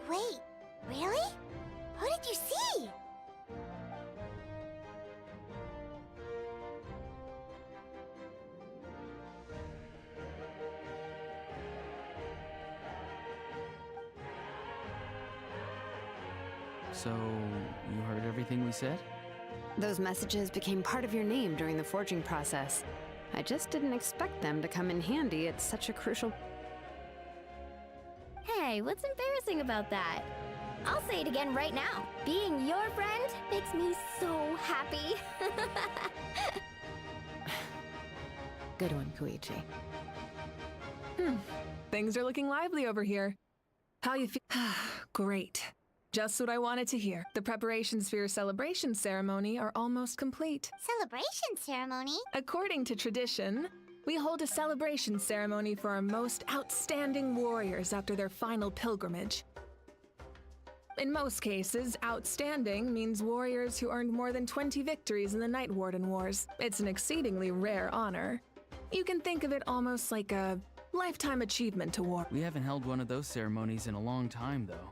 Speaker 6: Wait, really? Who did you see?
Speaker 17: So, you heard everything we said?
Speaker 20: Those messages became part of your name during the forging process. I just didn't expect them to come in handy at such a crucial...
Speaker 3: Hey, what's embarrassing about that? I'll say it again right now. Being your friend makes me so happy.
Speaker 19: Good one, Koichi.
Speaker 5: Things are looking lively over here. How you feel? Great. Just what I wanted to hear. The preparations for your celebration ceremony are almost complete.
Speaker 6: Celebration ceremony?
Speaker 5: According to tradition, we hold a celebration ceremony for our most outstanding warriors after their final pilgrimage. In most cases, outstanding means warriors who earned more than 20 victories in the Night Warden Wars. It's an exceedingly rare honor. You can think of it almost like a lifetime achievement award.
Speaker 17: We haven't held one of those ceremonies in a long time, though.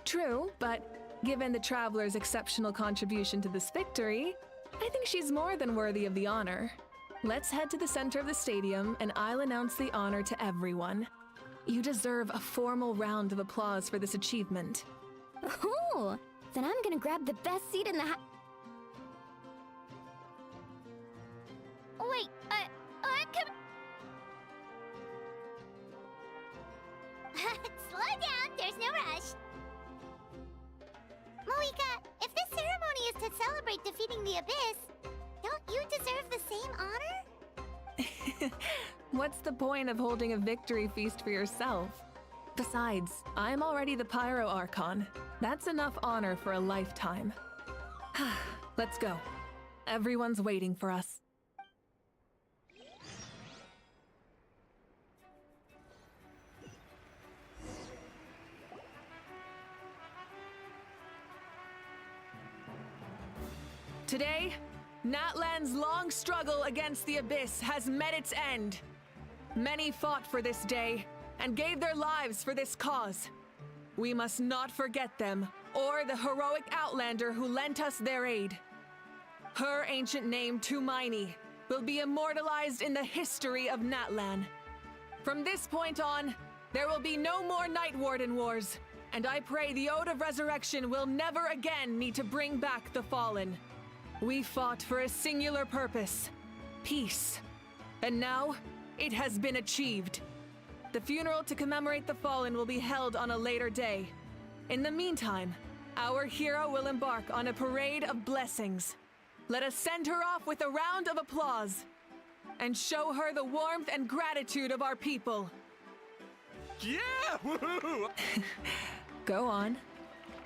Speaker 5: True, but given the Traveler's exceptional contribution to this victory, I think she's more than worthy of the honor. Let's head to the center of the stadium, and I'll announce the honor to everyone. You deserve a formal round of applause for this achievement.
Speaker 3: Ooh, then I'm gonna grab the best seat in the
Speaker 2: Wait, I'm coming.
Speaker 6: Slow down, there's no rush. Mavuika, if this ceremony is to celebrate defeating the Abyss, don't you deserve the same honor?
Speaker 5: What's the point of holding a victory feast for yourself? Besides, I'm already the Pyro Archon. That's enough honor for a lifetime. Let's go. Everyone's waiting for us. Today, Natlan's long struggle against the Abyss has met its end. Many fought for this day and gave their lives for this cause. We must not forget them or the heroic Outlander who lent us their aid. Her ancient name, Tumaini, will be immortalized in the history of Natlan. From this point on, there will be no more Night Warden Wars, and I pray the Ode of Resurrection will never again need to bring back the Fallen. We fought for a singular purpose, peace. And now, it has been achieved. The funeral to commemorate the Fallen will be held on a later day. In the meantime, our hero will embark on a parade of blessings. Let us send her off with a round of applause and show her the warmth and gratitude of our people.
Speaker 14: Yeah! Woohoo!
Speaker 5: Go on.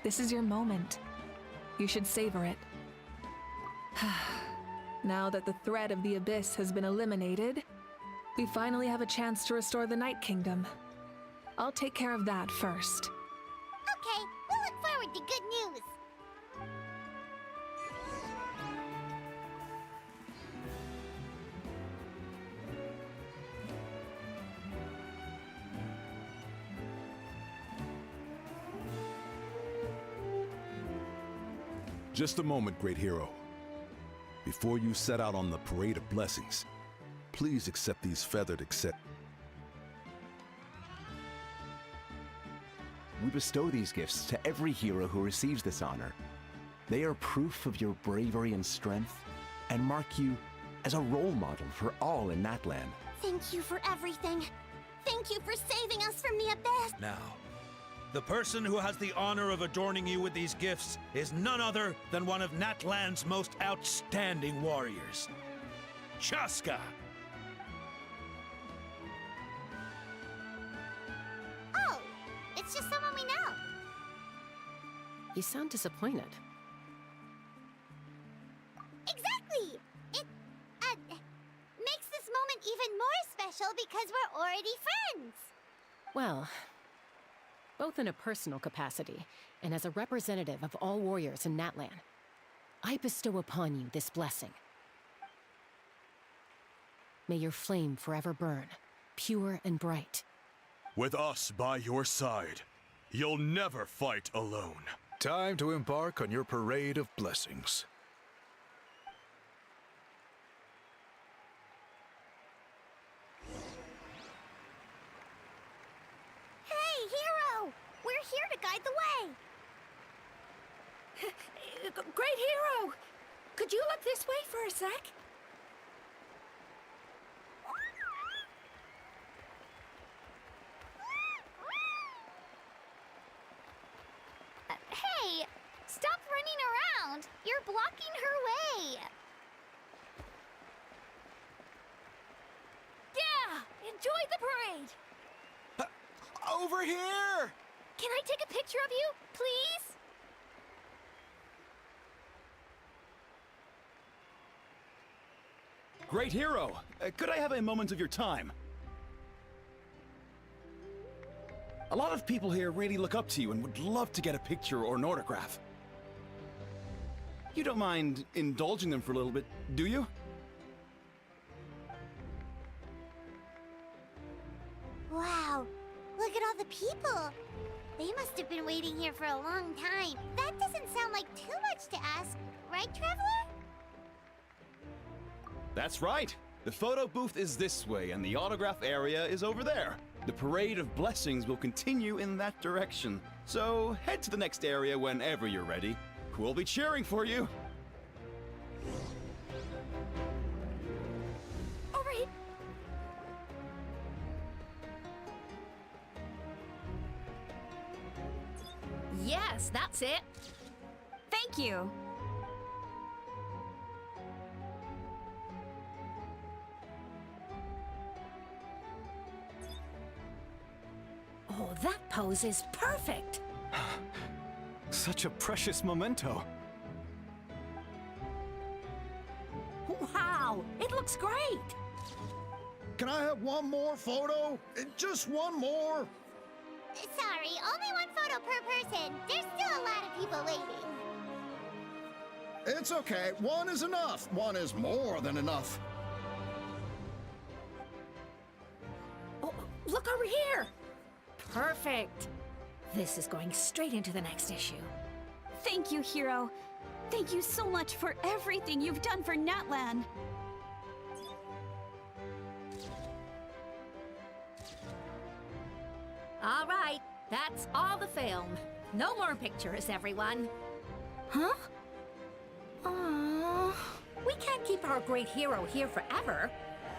Speaker 5: This is your moment. You should savor it. Now that the threat of the Abyss has been eliminated, we finally have a chance to restore the Night Kingdom. I'll take care of that first.
Speaker 6: Okay, we'll look forward to good news.
Speaker 21: Just a moment, great hero. Before you set out on the parade of blessings, please accept these feathered
Speaker 22: We bestow these gifts to every hero who receives this honor. They are proof of your bravery and strength, and mark you as a role model for all in Natlan.
Speaker 2: Thank you for everything. Thank you for saving us from the abyss.
Speaker 14: Now, the person who has the honor of adorning you with these gifts is none other than one of Natlan's most outstanding warriors, Chaska.
Speaker 2: Oh, it's just someone we know.
Speaker 19: You sound disappointed.
Speaker 2: Exactly! It, makes this moment even more special because we're already friends.
Speaker 19: Well, both in a personal capacity and as a representative of all warriors in Natlan, I bestow upon you this blessing. May your flame forever burn, pure and bright.
Speaker 21: With us by your side, you'll never fight alone.
Speaker 4: Time to embark on your parade of blessings.
Speaker 2: Hey, Hero! We're here to guide the way.
Speaker 15: Great Hero! Could you look this way for a sec?
Speaker 2: Hey! Stop running around! You're blocking her way! Yeah! Enjoy the parade!
Speaker 11: Over here!
Speaker 2: Can I take a picture of you, please?
Speaker 11: Great hero! Could I have a moment of your time? A lot of people here really look up to you and would love to get a picture or an autograph. You don't mind indulging them for a little bit, do you?
Speaker 2: Wow, look at all the people. They must have been waiting here for a long time. That doesn't sound like too much to ask, right, Traveler?
Speaker 11: That's right. The photo booth is this way and the autograph area is over there. The parade of blessings will continue in that direction. So head to the next area whenever you're ready. We'll be cheering for you.
Speaker 2: All right.
Speaker 15: Yes, that's it.
Speaker 7: Thank you.
Speaker 15: Oh, that pose is perfect.
Speaker 11: Such a precious memento.
Speaker 15: Wow, it looks great.
Speaker 23: Can I have one more photo? Just one more?
Speaker 2: Sorry, only one photo per person. There's still a lot of people waiting.
Speaker 23: It's okay. One is enough. One is more than enough.
Speaker 15: Oh, look over here. Perfect. This is going straight into the next issue.
Speaker 7: Thank you, Hero. Thank you so much for everything you've done for Natlan.
Speaker 15: All right, that's all the film. No more pictures, everyone. Huh? Aww. We can't keep our great hero here forever.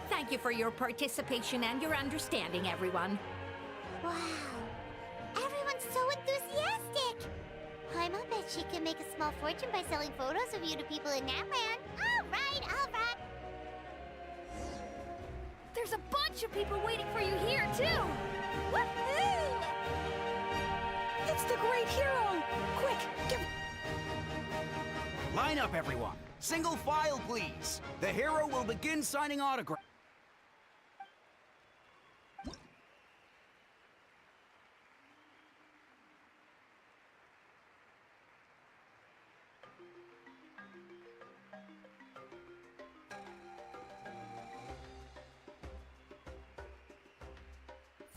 Speaker 15: Thank you for your participation and your understanding, everyone.
Speaker 2: Wow. Everyone's so enthusiastic. Paimon bet she can make a small fortune by selling photos of you to people in Natlan. All right, all right.
Speaker 7: There's a bunch of people waiting for you here, too.
Speaker 2: Woohoo!
Speaker 7: It's the great hero. Quick, give...
Speaker 24: Line up, everyone. Single file, please. The hero will begin signing autographs.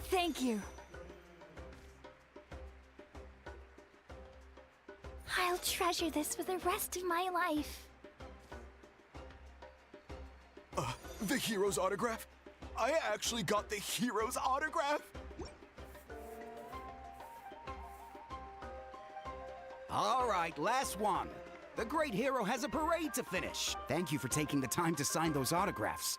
Speaker 7: Thank you.
Speaker 2: I'll treasure this for the rest of my life.
Speaker 21: The hero's autograph? I actually got the hero's autograph?
Speaker 24: All right, last one. The great hero has a parade to finish. Thank you for taking the time to sign those autographs.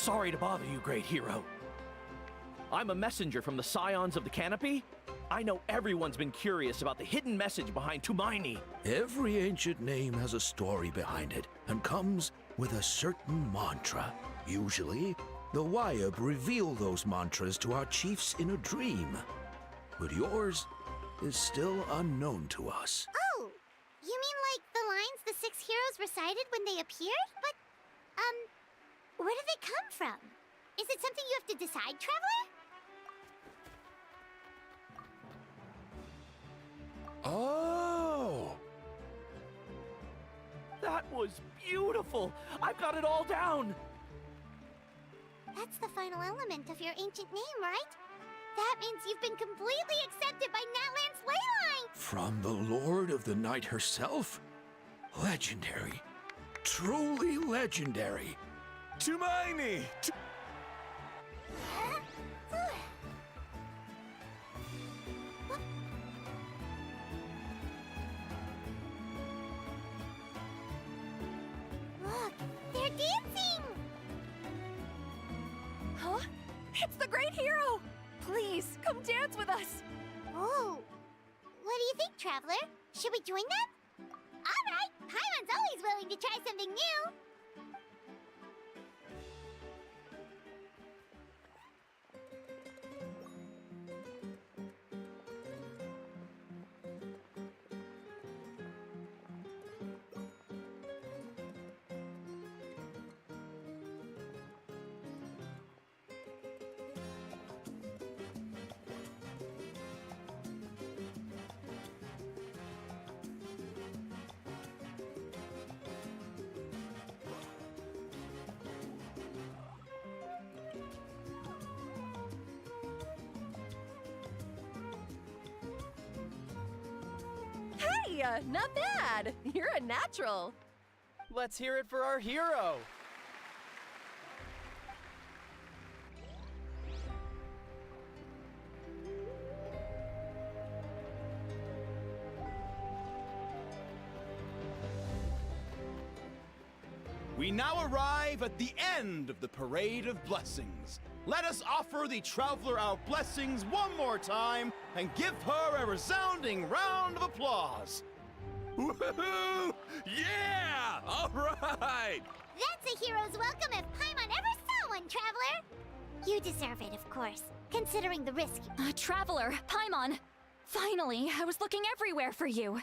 Speaker 1: Sorry to bother you, great hero. I'm a messenger from the Scions of the Canopy. I know everyone's been curious about the hidden message behind Tumaini.
Speaker 8: Every ancient name has a story behind it and comes with a certain mantra. Usually, the Wayab reveal those mantras to our chiefs in a dream. But yours is still unknown to us.
Speaker 2: Oh, you mean like the lines the 6 heroes recited when they appeared? But, where do they come from? Is it something you have to decide, Traveler?
Speaker 1: Oh! That was beautiful! I've got it all down!
Speaker 2: That's the final element of your ancient name, right? That means you've been completely accepted by Natlan's ley line!
Speaker 8: From the Lord of the Night herself? Legendary. Truly legendary.
Speaker 21: Tumaini!
Speaker 2: Look, they're dancing!
Speaker 3: Huh? It's the great hero! Please, come dance with us!
Speaker 2: Oh, what do you think, Traveler? Should we join them? All right, Paimon's always willing to try something new.
Speaker 3: Hey, not bad! You're a natural!
Speaker 1: Let's hear it for our hero! We now arrive at the end of the Parade of Blessings. Let us offer the Traveler our blessings one more time and give her a resounding round of applause.
Speaker 8: Woohoo! Yeah! All right!
Speaker 2: That's a hero's welcome if Paimon ever saw one, Traveler! You deserve it, of course, considering the risk.
Speaker 3: Traveler, Paimon! Finally, I was looking everywhere for you.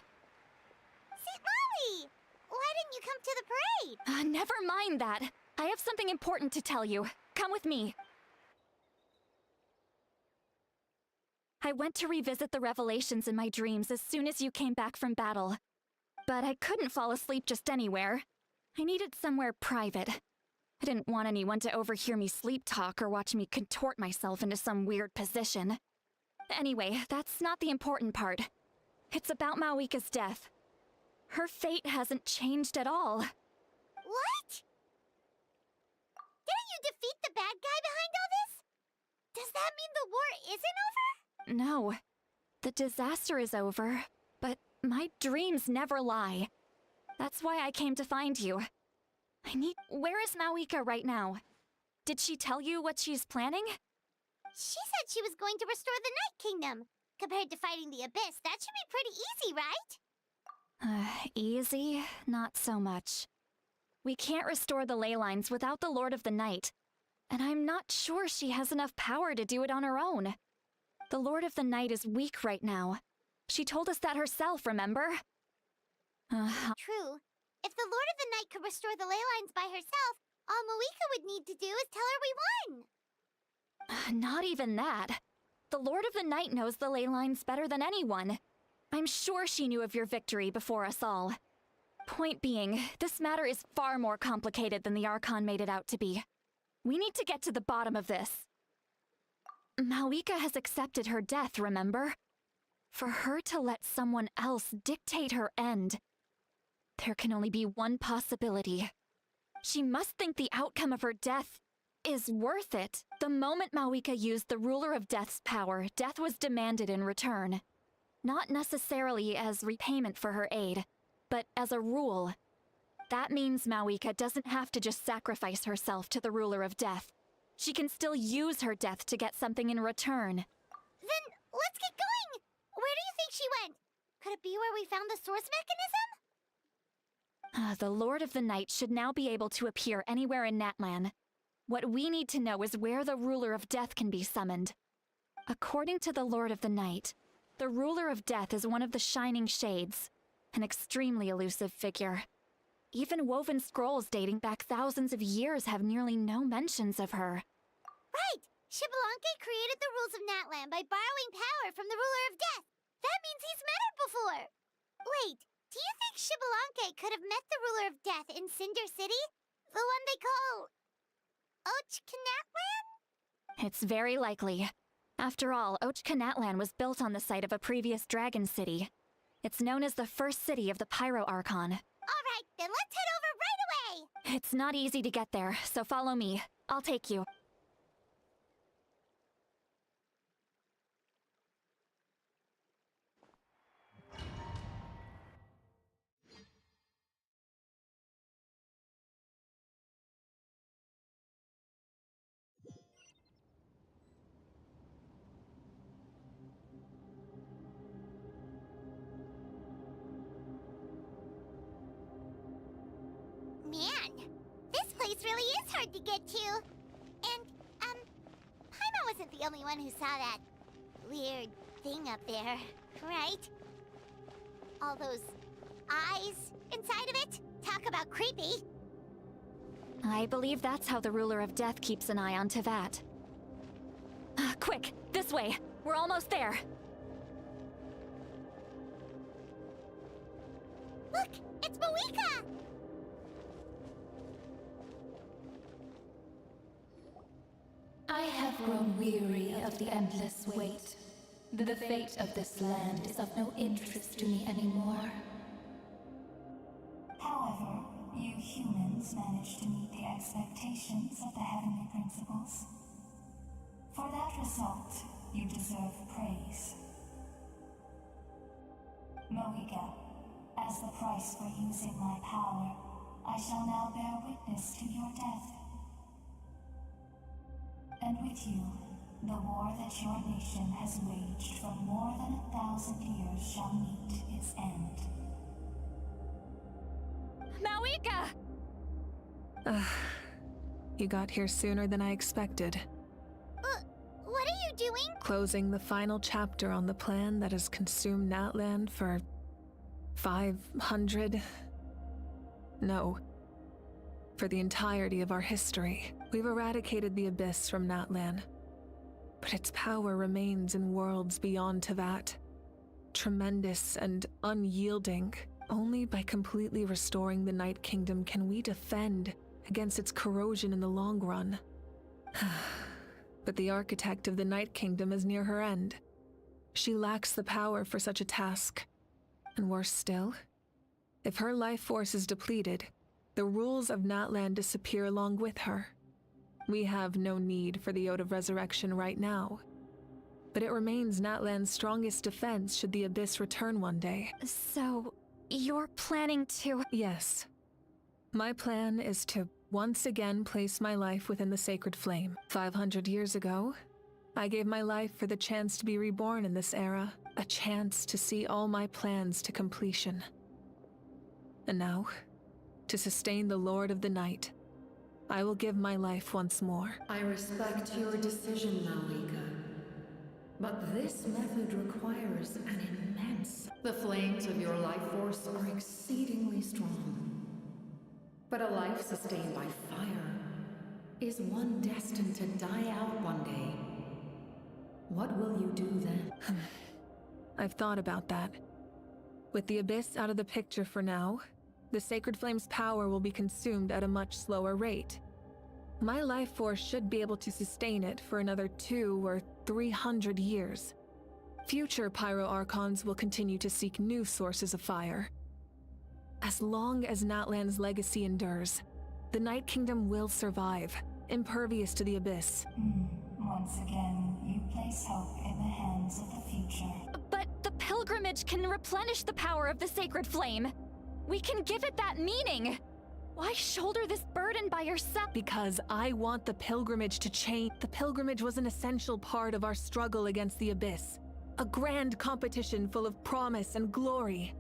Speaker 2: Sit Molly! Why didn't you come to the parade?
Speaker 3: Never mind that. I have something important to tell you. Come with me. I went to revisit the revelations in my dreams as soon as you came back from battle. But I couldn't fall asleep just anywhere. I needed somewhere private. I didn't want anyone to overhear me sleep talk or watch me contort myself into some weird position. Anyway, that's not the important part. It's about Mawika's death. Her fate hasn't changed at all.
Speaker 2: What? Didn't you defeat the bad guy behind all this? Does that mean the war isn't over?
Speaker 3: No. The disaster is over, but my dreams never lie. That's why I came to find you. Where is Mavuika right now? Did she tell you what she's planning?
Speaker 2: She said she was going to restore the Night Kingdom. Compared to fighting the Abyss, that should be pretty easy, right?
Speaker 3: Easy? Not so much. We can't restore the ley lines without the Lord of the Night. And I'm not sure she has enough power to do it on her own. The Lord of the Night is weak right now. She told us that herself, remember?
Speaker 2: True. If the Lord of the Night could restore the ley lines by herself, all Mavuika would need to do is tell her we won.
Speaker 3: Not even that. The Lord of the Night knows the ley lines better than anyone. I'm sure she knew of your victory before us all. Point being, this matter is far more complicated than the Archon made it out to be. We need to get to the bottom of this. Mavuika has accepted her death, remember? For her to let someone else dictate her end, there can only be one possibility. She must think the outcome of her death is worth it. The moment Mavuika used the Ruler of Death's power, death was demanded in return. Not necessarily as repayment for her aid, but as a rule. That means Mavuika doesn't have to just sacrifice herself to the ruler of death. She can still use her death to get something in return.
Speaker 2: Then let's get going! Where do you think she went? Could it be where we found the source mechanism?
Speaker 3: The Lord of the Night should now be able to appear anywhere in Natlan. What we need to know is where the ruler of death can be summoned. According to the Lord of the Night, the ruler of death is one of the Shining Shades, an extremely elusive figure. Even woven scrolls dating back thousands of years have nearly no mentions of her.
Speaker 2: Right! Xbalanque created the rules of Natlan by borrowing power from the ruler of death. That means he's met her before. Wait, do you think Xbalanque could have met the ruler of death in Cinder City? The one they call... Natlan?
Speaker 3: It's very likely. After all, Natlan was built on the site of a previous dragon city. It's known as the first city of the Pyro Archon.
Speaker 2: Alright, then let's head over right away!
Speaker 3: It's not easy to get there, so follow me. I'll take you.
Speaker 2: Man, this place really is hard to get to. And, Paimon wasn't the only one who saw that weird thing up there, right? All those eyes inside of it? Talk about creepy.
Speaker 3: I believe that's how the ruler of death keeps an eye on Tevat. Quick, this way. We're almost there.
Speaker 2: Look, it's Mavuika!
Speaker 9: I have grown weary of the endless wait. The fate of this land is of no interest to me anymore.
Speaker 12: However, you humans managed to meet the expectations of the Heavenly Principles. For that result, you deserve praise. Mavuika, as the price for using my power, I shall now bear witness to your death. And with you, the war that your nation has waged for more than 1,000 years shall meet its end.
Speaker 3: Mavuika!
Speaker 5: You got here sooner than I expected.
Speaker 2: What are you doing?
Speaker 5: Closing the final chapter on the plan that has consumed Natlan for 500... No. For the entirety of our history. We've eradicated the Abyss from Natlan. But its power remains in worlds beyond Tevat. Tremendous and unyielding. Only by completely restoring the Night Kingdom can we defend against its corrosion in the long run. But the architect of the Night Kingdom is near her end. She lacks the power for such a task. And worse still, if her life force is depleted, the rules of Natlan disappear along with her. We have no need for the Ode of Resurrection right now. But it remains Natlan's strongest defense should the Abyss return one day.
Speaker 3: So, you're planning to...
Speaker 5: Yes. My plan is to once again place my life within the sacred flame. 500 years ago, I gave my life for the chance to be reborn in this era. A chance to see all my plans to completion. And now, to sustain the Lord of the Night, I will give my life once more.
Speaker 15: I respect your decision, Mavuika. But this method requires an immense... The flames of your life force are exceedingly strong. But a life sustained by fire is one destined to die out one day. What will you do then?
Speaker 5: I've thought about that. With the Abyss out of the picture for now, the Sacred Flame's power will be consumed at a much slower rate. My life force should be able to sustain it for another 200 or 300 years. Future Pyro Archons will continue to seek new sources of fire. As long as Natlan's legacy endures, the Night Kingdom will survive, impervious to the Abyss.
Speaker 12: Once again, you place hope in the hands of the future.
Speaker 3: But the pilgrimage can replenish the power of the Sacred Flame. We can give it that meaning. Why shoulder this burden by yourself?
Speaker 5: Because I want the pilgrimage to change. The pilgrimage was an essential part of our struggle against the Abyss. A grand competition full of promise and glory.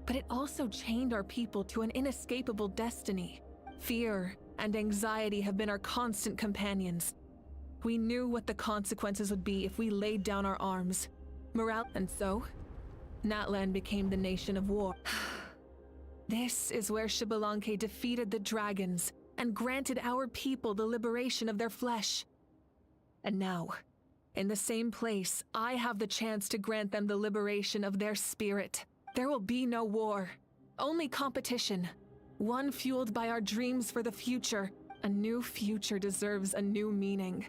Speaker 5: But it also chained our people to an inescapable destiny. Fear and anxiety have been our constant companions. We knew what the consequences would be if we laid down our arms. And so, Natlan became the nation of war. This is where Xbalanque defeated the dragons and granted our people the liberation of their flesh. And now, in the same place, I have the chance to grant them the liberation of their spirit. There will be no war, only competition. One fueled by our dreams for the future. A new future deserves a new meaning.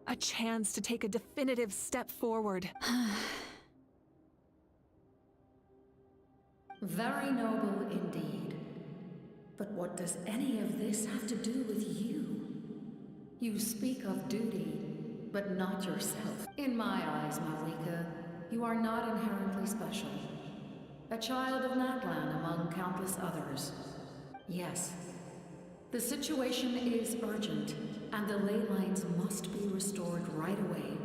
Speaker 5: A chance to take a definitive step forward.
Speaker 15: Very noble indeed. But what does any of this have to do with you? You speak of duty, but not yourself. In my eyes, Mavuika, you are not inherently special. A child of Natlan among countless others. Yes, the situation is urgent, and the ley lines must be restored right away.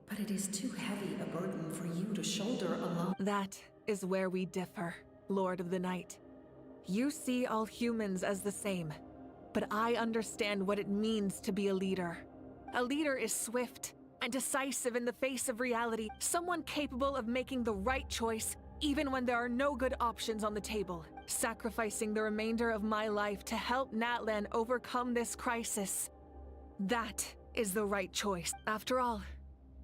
Speaker 15: But it is too heavy a burden for you to shoulder alone.
Speaker 5: That is where we differ, Lord of the Night. You see all humans as the same, but I understand what it means to be a leader. A leader is swift and decisive in the face of reality, someone capable of making the right choice even when there are no good options on the table, sacrificing the remainder of my life to help Natlan overcome this crisis. That is the right choice. After all,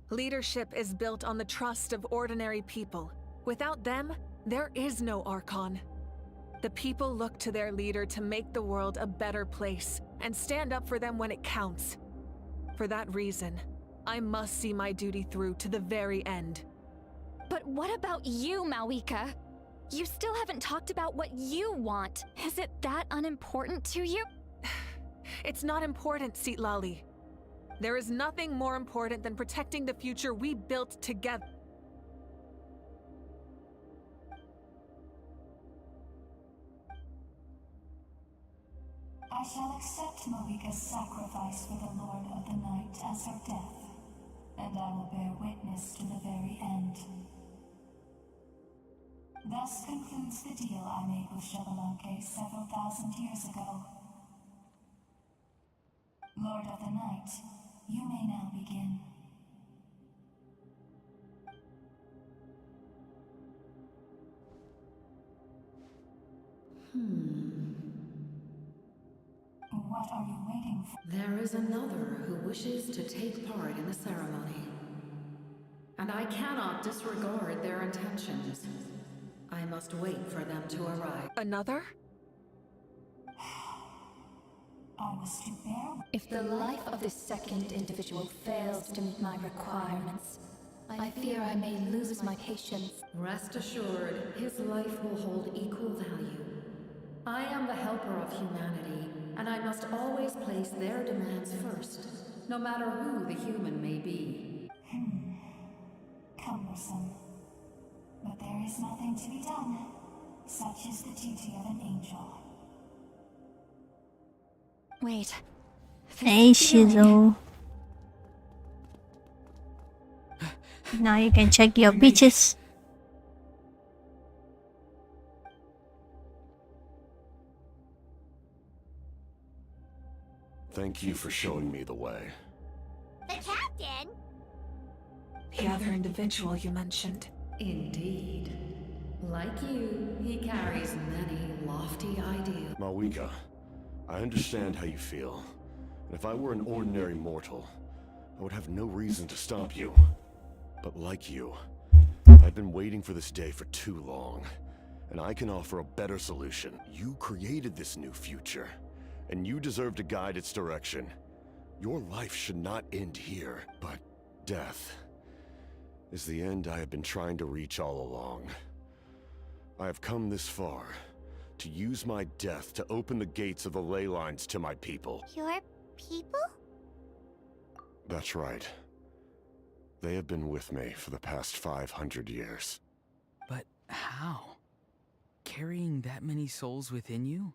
Speaker 5: leadership is built on the trust of ordinary people. Without them, there is no Archon. The people look to their leader to make the world a better place and stand up for them when it counts. For that reason, I must see my duty through to the very end.
Speaker 3: But what about you, Mavuika? You still haven't talked about what you want. Is it that unimportant to you?
Speaker 5: It's not important, Citlali. There is nothing more important than protecting the future we built together.
Speaker 12: I shall accept Mavuika's sacrifice for the Lord of the Night as her death, and I will bear witness to the very end. Thus concludes the deal I made with Xbalanque several thousand years ago. Lord of the Night, you may now begin. What are you waiting for?
Speaker 15: There is another who wishes to take part in the ceremony. And I cannot disregard their intentions. I must wait for them to arrive.
Speaker 5: Another?
Speaker 12: I was to bear.
Speaker 9: If the life of this second individual fails to meet my requirements, I fear I may lose my patience.
Speaker 15: Rest assured, his life will hold equal value. I am the helper of humanity, and I must always place their demands first, no matter who the human may be.
Speaker 12: Cumbersome. But there is nothing to be done. Such is the duty of an angel.
Speaker 3: Wait.
Speaker 10: Hey, Shizu. Now you can check your bitches.
Speaker 21: Thank you for showing me the way.
Speaker 2: The captain?
Speaker 5: The other individual you mentioned.
Speaker 15: Indeed. Like you, he carries many lofty ideals.
Speaker 21: Mavuika, I understand how you feel. And if I were an ordinary mortal, I would have no reason to stop you. But like you, I've been waiting for this day for too long. And I can offer a better solution. You created this new future, and you deserve to guide its direction. Your life should not end here, but death is the end I have been trying to reach all along. I have come this far to use my death to open the gates of the ley lines to my people.
Speaker 2: Your people?
Speaker 21: That's right. They have been with me for the past 500 years.
Speaker 17: But how? Carrying that many souls within you?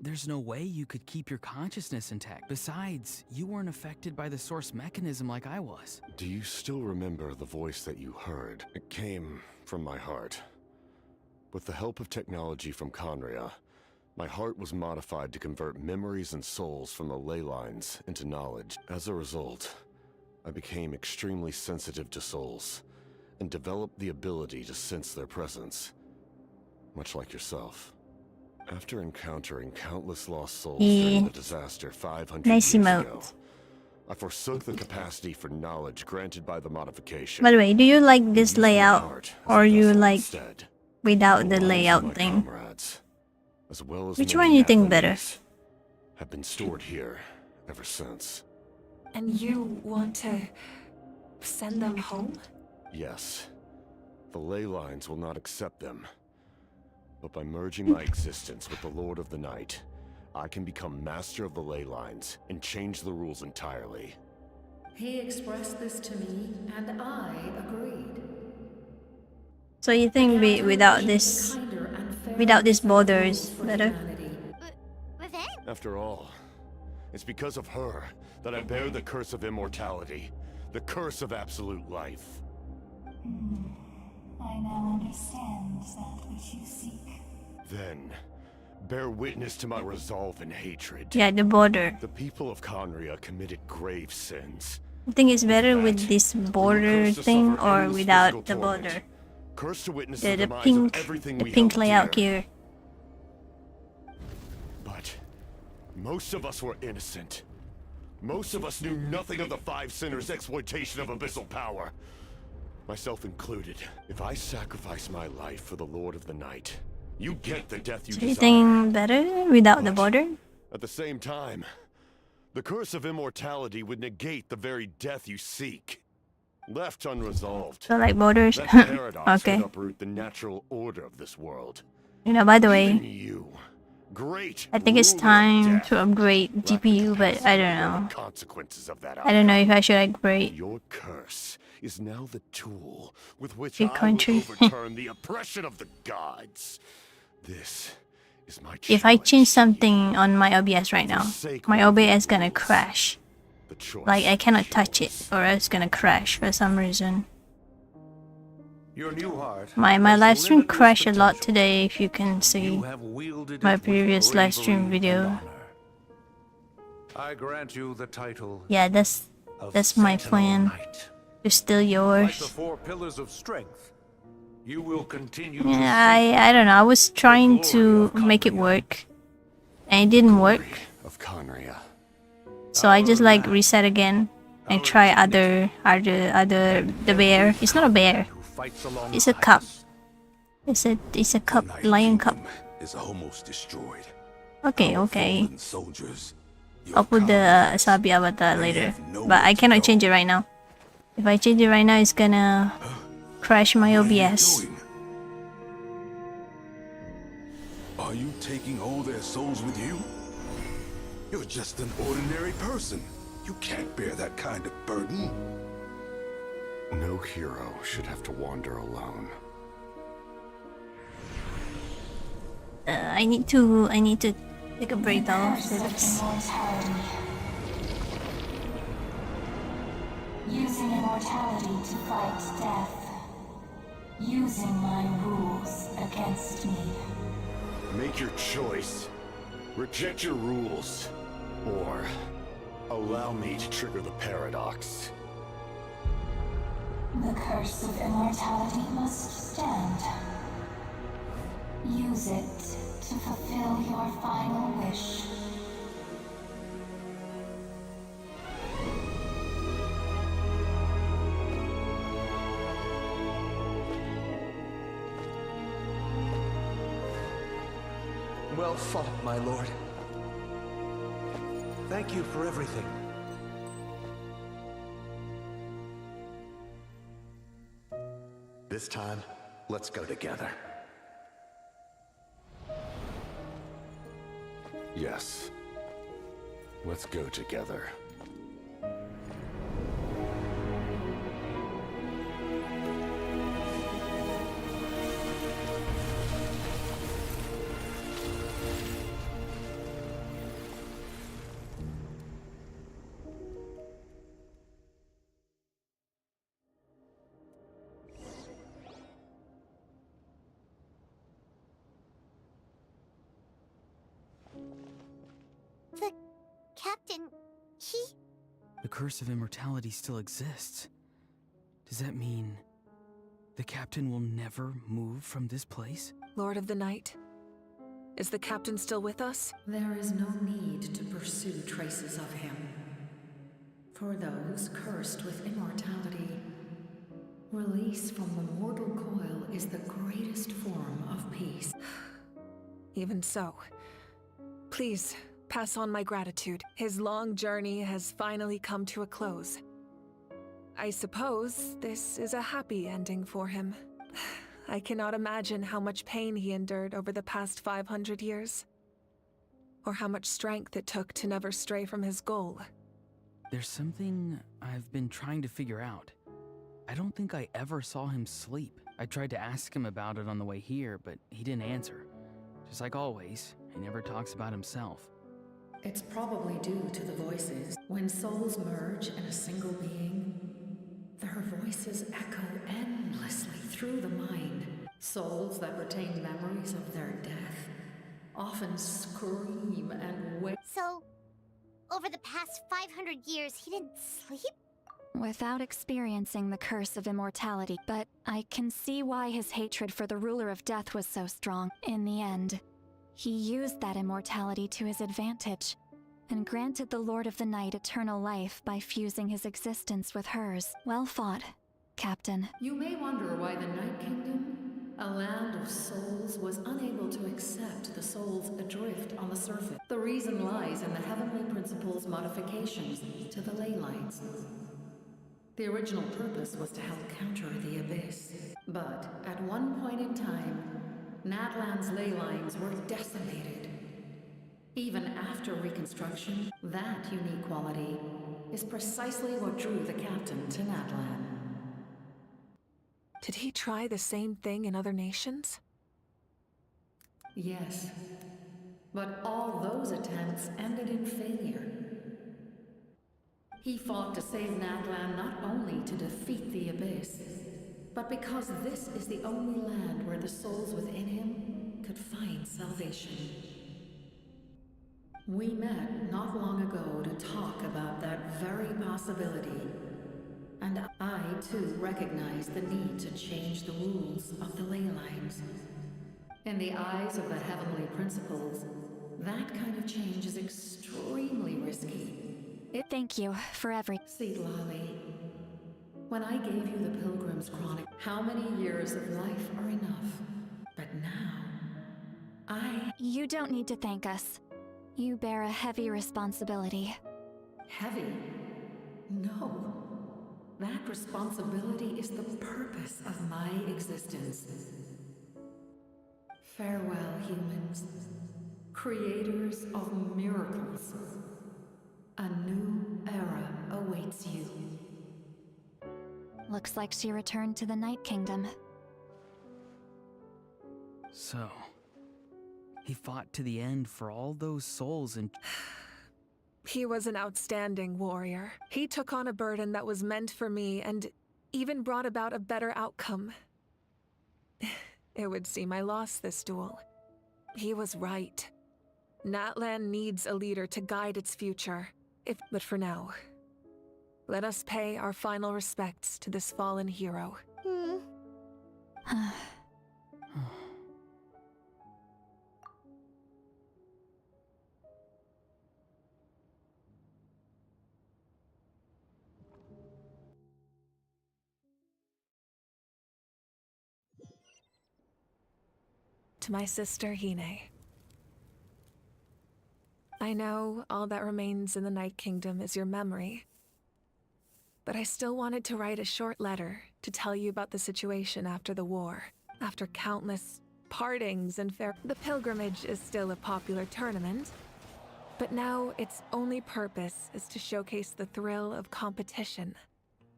Speaker 17: there's no way you could keep your consciousness intact. Besides, you weren't affected by the source mechanism like I was.
Speaker 21: Do you still remember the voice that you heard? It came from my heart. With the help of technology from Conria, my heart was modified to convert memories and souls from the ley lines into knowledge. As a result, I became extremely sensitive to souls, and developed the ability to sense their presence, much like yourself. After encountering countless lost souls during the disaster 500 years ago, I forsook the capacity for knowledge granted by the modification.
Speaker 10: By the way, do you like this layout, or you like without the layout thing?
Speaker 21: As well as
Speaker 10: which one do you think better?
Speaker 21: Have been stored here ever since.
Speaker 5: And you want to send them home?
Speaker 21: Yes. The ley lines will not accept them. But by merging my existence with the Lord of the Night, I can become master of the ley lines and change the rules entirely.
Speaker 15: He expressed this to me, and I agreed.
Speaker 10: So you think without this border is better?
Speaker 21: After all, it's because of her that I bear the curse of immortality, the curse of absolute life.
Speaker 12: I now understand that which you seek.
Speaker 21: Then, bear witness to my resolve and hatred.
Speaker 10: Yeah, the border.
Speaker 21: The people of Conria committed grave sins.
Speaker 10: I think it's better with this border thing or without the border.
Speaker 21: Cursed to witness
Speaker 10: The pink layout here.
Speaker 21: But most of us were innocent. Most of us knew nothing of the Five Sinners' exploitation of abyssal power. Myself included. If I sacrifice my life for the Lord of the Night, you get the death you
Speaker 10: So you
Speaker 21: desire.
Speaker 10: think better without the border?
Speaker 21: At the same time, the curse of immortality would negate the very death you seek. Left unresolved,
Speaker 10: So like borders?
Speaker 21: that paradox
Speaker 10: Okay.
Speaker 21: would uproot the natural order of this world.
Speaker 10: You know, by the way,
Speaker 21: Even you, great
Speaker 10: I think it's
Speaker 21: ruler of
Speaker 10: time
Speaker 21: death,
Speaker 10: to upgrade GPU, but I don't know.
Speaker 21: consequences of that
Speaker 10: I don't know if I should upgrade.
Speaker 21: Your curse is now the tool with which
Speaker 10: Big
Speaker 21: I
Speaker 10: country.
Speaker 21: will overturn the oppression of the gods. This is my
Speaker 10: If I change something on my OBS right now, my OBS gonna crash. Like I cannot touch it, or it's gonna crash for some reason.
Speaker 8: Your new heart
Speaker 10: My live stream crashed a lot today. If you can see my previous live stream video.
Speaker 8: I grant you the title.
Speaker 10: Yeah, that's my plan. To steal
Speaker 8: Like the
Speaker 10: yours.
Speaker 8: 4 pillars of strength, you will continue
Speaker 10: Yeah, I don't know. I was trying to make it work, and it didn't work.
Speaker 21: Of Conria.
Speaker 10: So I just like reset again and try other the bear. It's not a bear. It's a cup. It's a cup, lion cup.
Speaker 8: is almost destroyed.
Speaker 10: Okay, okay.
Speaker 8: Soldiers,
Speaker 10: I'll put the Sabi avatar later, but I cannot change it right now. If I change it right now, it's gonna crash my OBS.
Speaker 8: are you taking all their souls with you? You're just an ordinary person. You can't bear that kind of burden.
Speaker 21: No hero should have to wander alone.
Speaker 10: I need to take a break though.
Speaker 12: Using immortality to fight death. Using my rules against me.
Speaker 21: Make your choice. Reject your rules. Or allow me to trigger the paradox.
Speaker 12: The curse of immortality must stand. Use it to fulfill your final wish.
Speaker 8: Well fought, my lord. Thank you for everything.
Speaker 21: This time, let's go together. Yes. Let's go together.
Speaker 2: Captain, he...
Speaker 17: The curse of immortality still exists. Does that mean the captain will never move from this place?
Speaker 5: Lord of the Night, is the captain still with us?
Speaker 15: There is no need to pursue traces of him. For those cursed with immortality, release from the mortal coil is the greatest form of peace.
Speaker 5: Even so, please pass on my gratitude. His long journey has finally come to a close. I suppose this is a happy ending for him. I cannot imagine how much pain he endured over the past 500 years, or how much strength it took to never stray from his goal.
Speaker 17: There's something I've been trying to figure out. I don't think I ever saw him sleep. I tried to ask him about it on the way here, but he didn't answer. Just like always, he never talks about himself.
Speaker 15: It's probably due to the voices. When souls merge in a single being, their voices echo endlessly through the mind. Souls that retain memories of their death often scream and wail.
Speaker 2: So, over the past 500 years, he didn't sleep?
Speaker 3: Without experiencing the curse of immortality, but I can see why his hatred for the ruler of death was so strong. In the end, he used that immortality to his advantage, and granted the Lord of the Night eternal life by fusing his existence with hers. Well fought, Captain.
Speaker 15: You may wonder why the Night Kingdom, a land of souls, was unable to accept the souls adrift on the surface. The reason lies in the Heavenly Principle's modifications to the ley lines. The original purpose was to help counter the Abyss. But at one point in time, Natlan's ley lines were decimated. Even after reconstruction, that unique quality is precisely what drew the captain to Natlan.
Speaker 5: Did he try the same thing in other nations?
Speaker 15: Yes, but all those attempts ended in failure. He fought to save Natlan not only to defeat the Abyss, but because this is the only land where the souls within him could find salvation. We met not long ago to talk about that very possibility, and I too recognize the need to change the rules of the ley lines. In the eyes of the Heavenly Principles, that kind of change is extremely risky.
Speaker 3: Thank you for
Speaker 15: See, Lolly, when I gave you the Pilgrim's Chronic, how many years of life are enough? But now,
Speaker 3: You don't need to thank us. You bear a heavy responsibility.
Speaker 15: Heavy? No. That responsibility is the purpose of my existence. Farewell, humans. Creators of miracles. A new era awaits you.
Speaker 3: Looks like she returned to the Night Kingdom.
Speaker 17: So, he fought to the end for all those souls and...
Speaker 5: He was an outstanding warrior. He took on a burden that was meant for me and even brought about a better outcome. It would seem I lost this duel. He was right. Natlan needs a leader to guide its future. But for now, let us pay our final respects to this fallen hero. To my sister, Hine. I know all that remains in the Night Kingdom is your memory, but I still wanted to write a short letter to tell you about the situation after the war. After countless partings and the pilgrimage is still a popular tournament, but now its only purpose is to showcase the thrill of competition,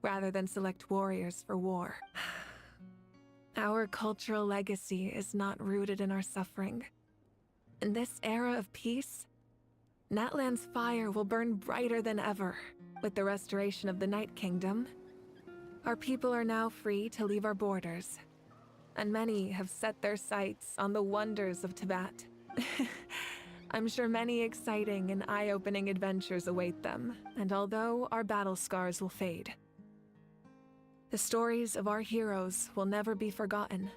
Speaker 5: rather than select warriors for war. Our cultural legacy is not rooted in our suffering. In this era of peace, Natlan's fire will burn brighter than ever. With the restoration of the Night Kingdom, our people are now free to leave our borders, and many have set their sights on the wonders of Tibet. I'm sure many exciting and eye-opening adventures await them, and although our battle scars will fade, the stories of our heroes will never be forgotten.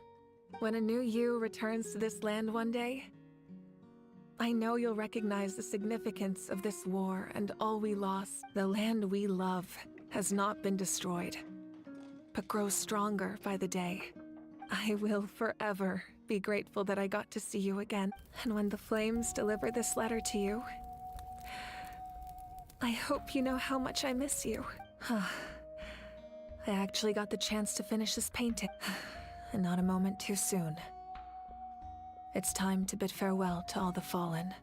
Speaker 5: When a new you returns to this land one day, I know you'll recognize the significance of this war and all we lost. The land we love has not been destroyed, but grows stronger by the day. I will forever be grateful that I got to see you again. And when the flames deliver this letter to you, I hope you know how much I miss you. I actually got the chance to finish this painting, and not a moment too soon. It's time to bid farewell to all the fallen.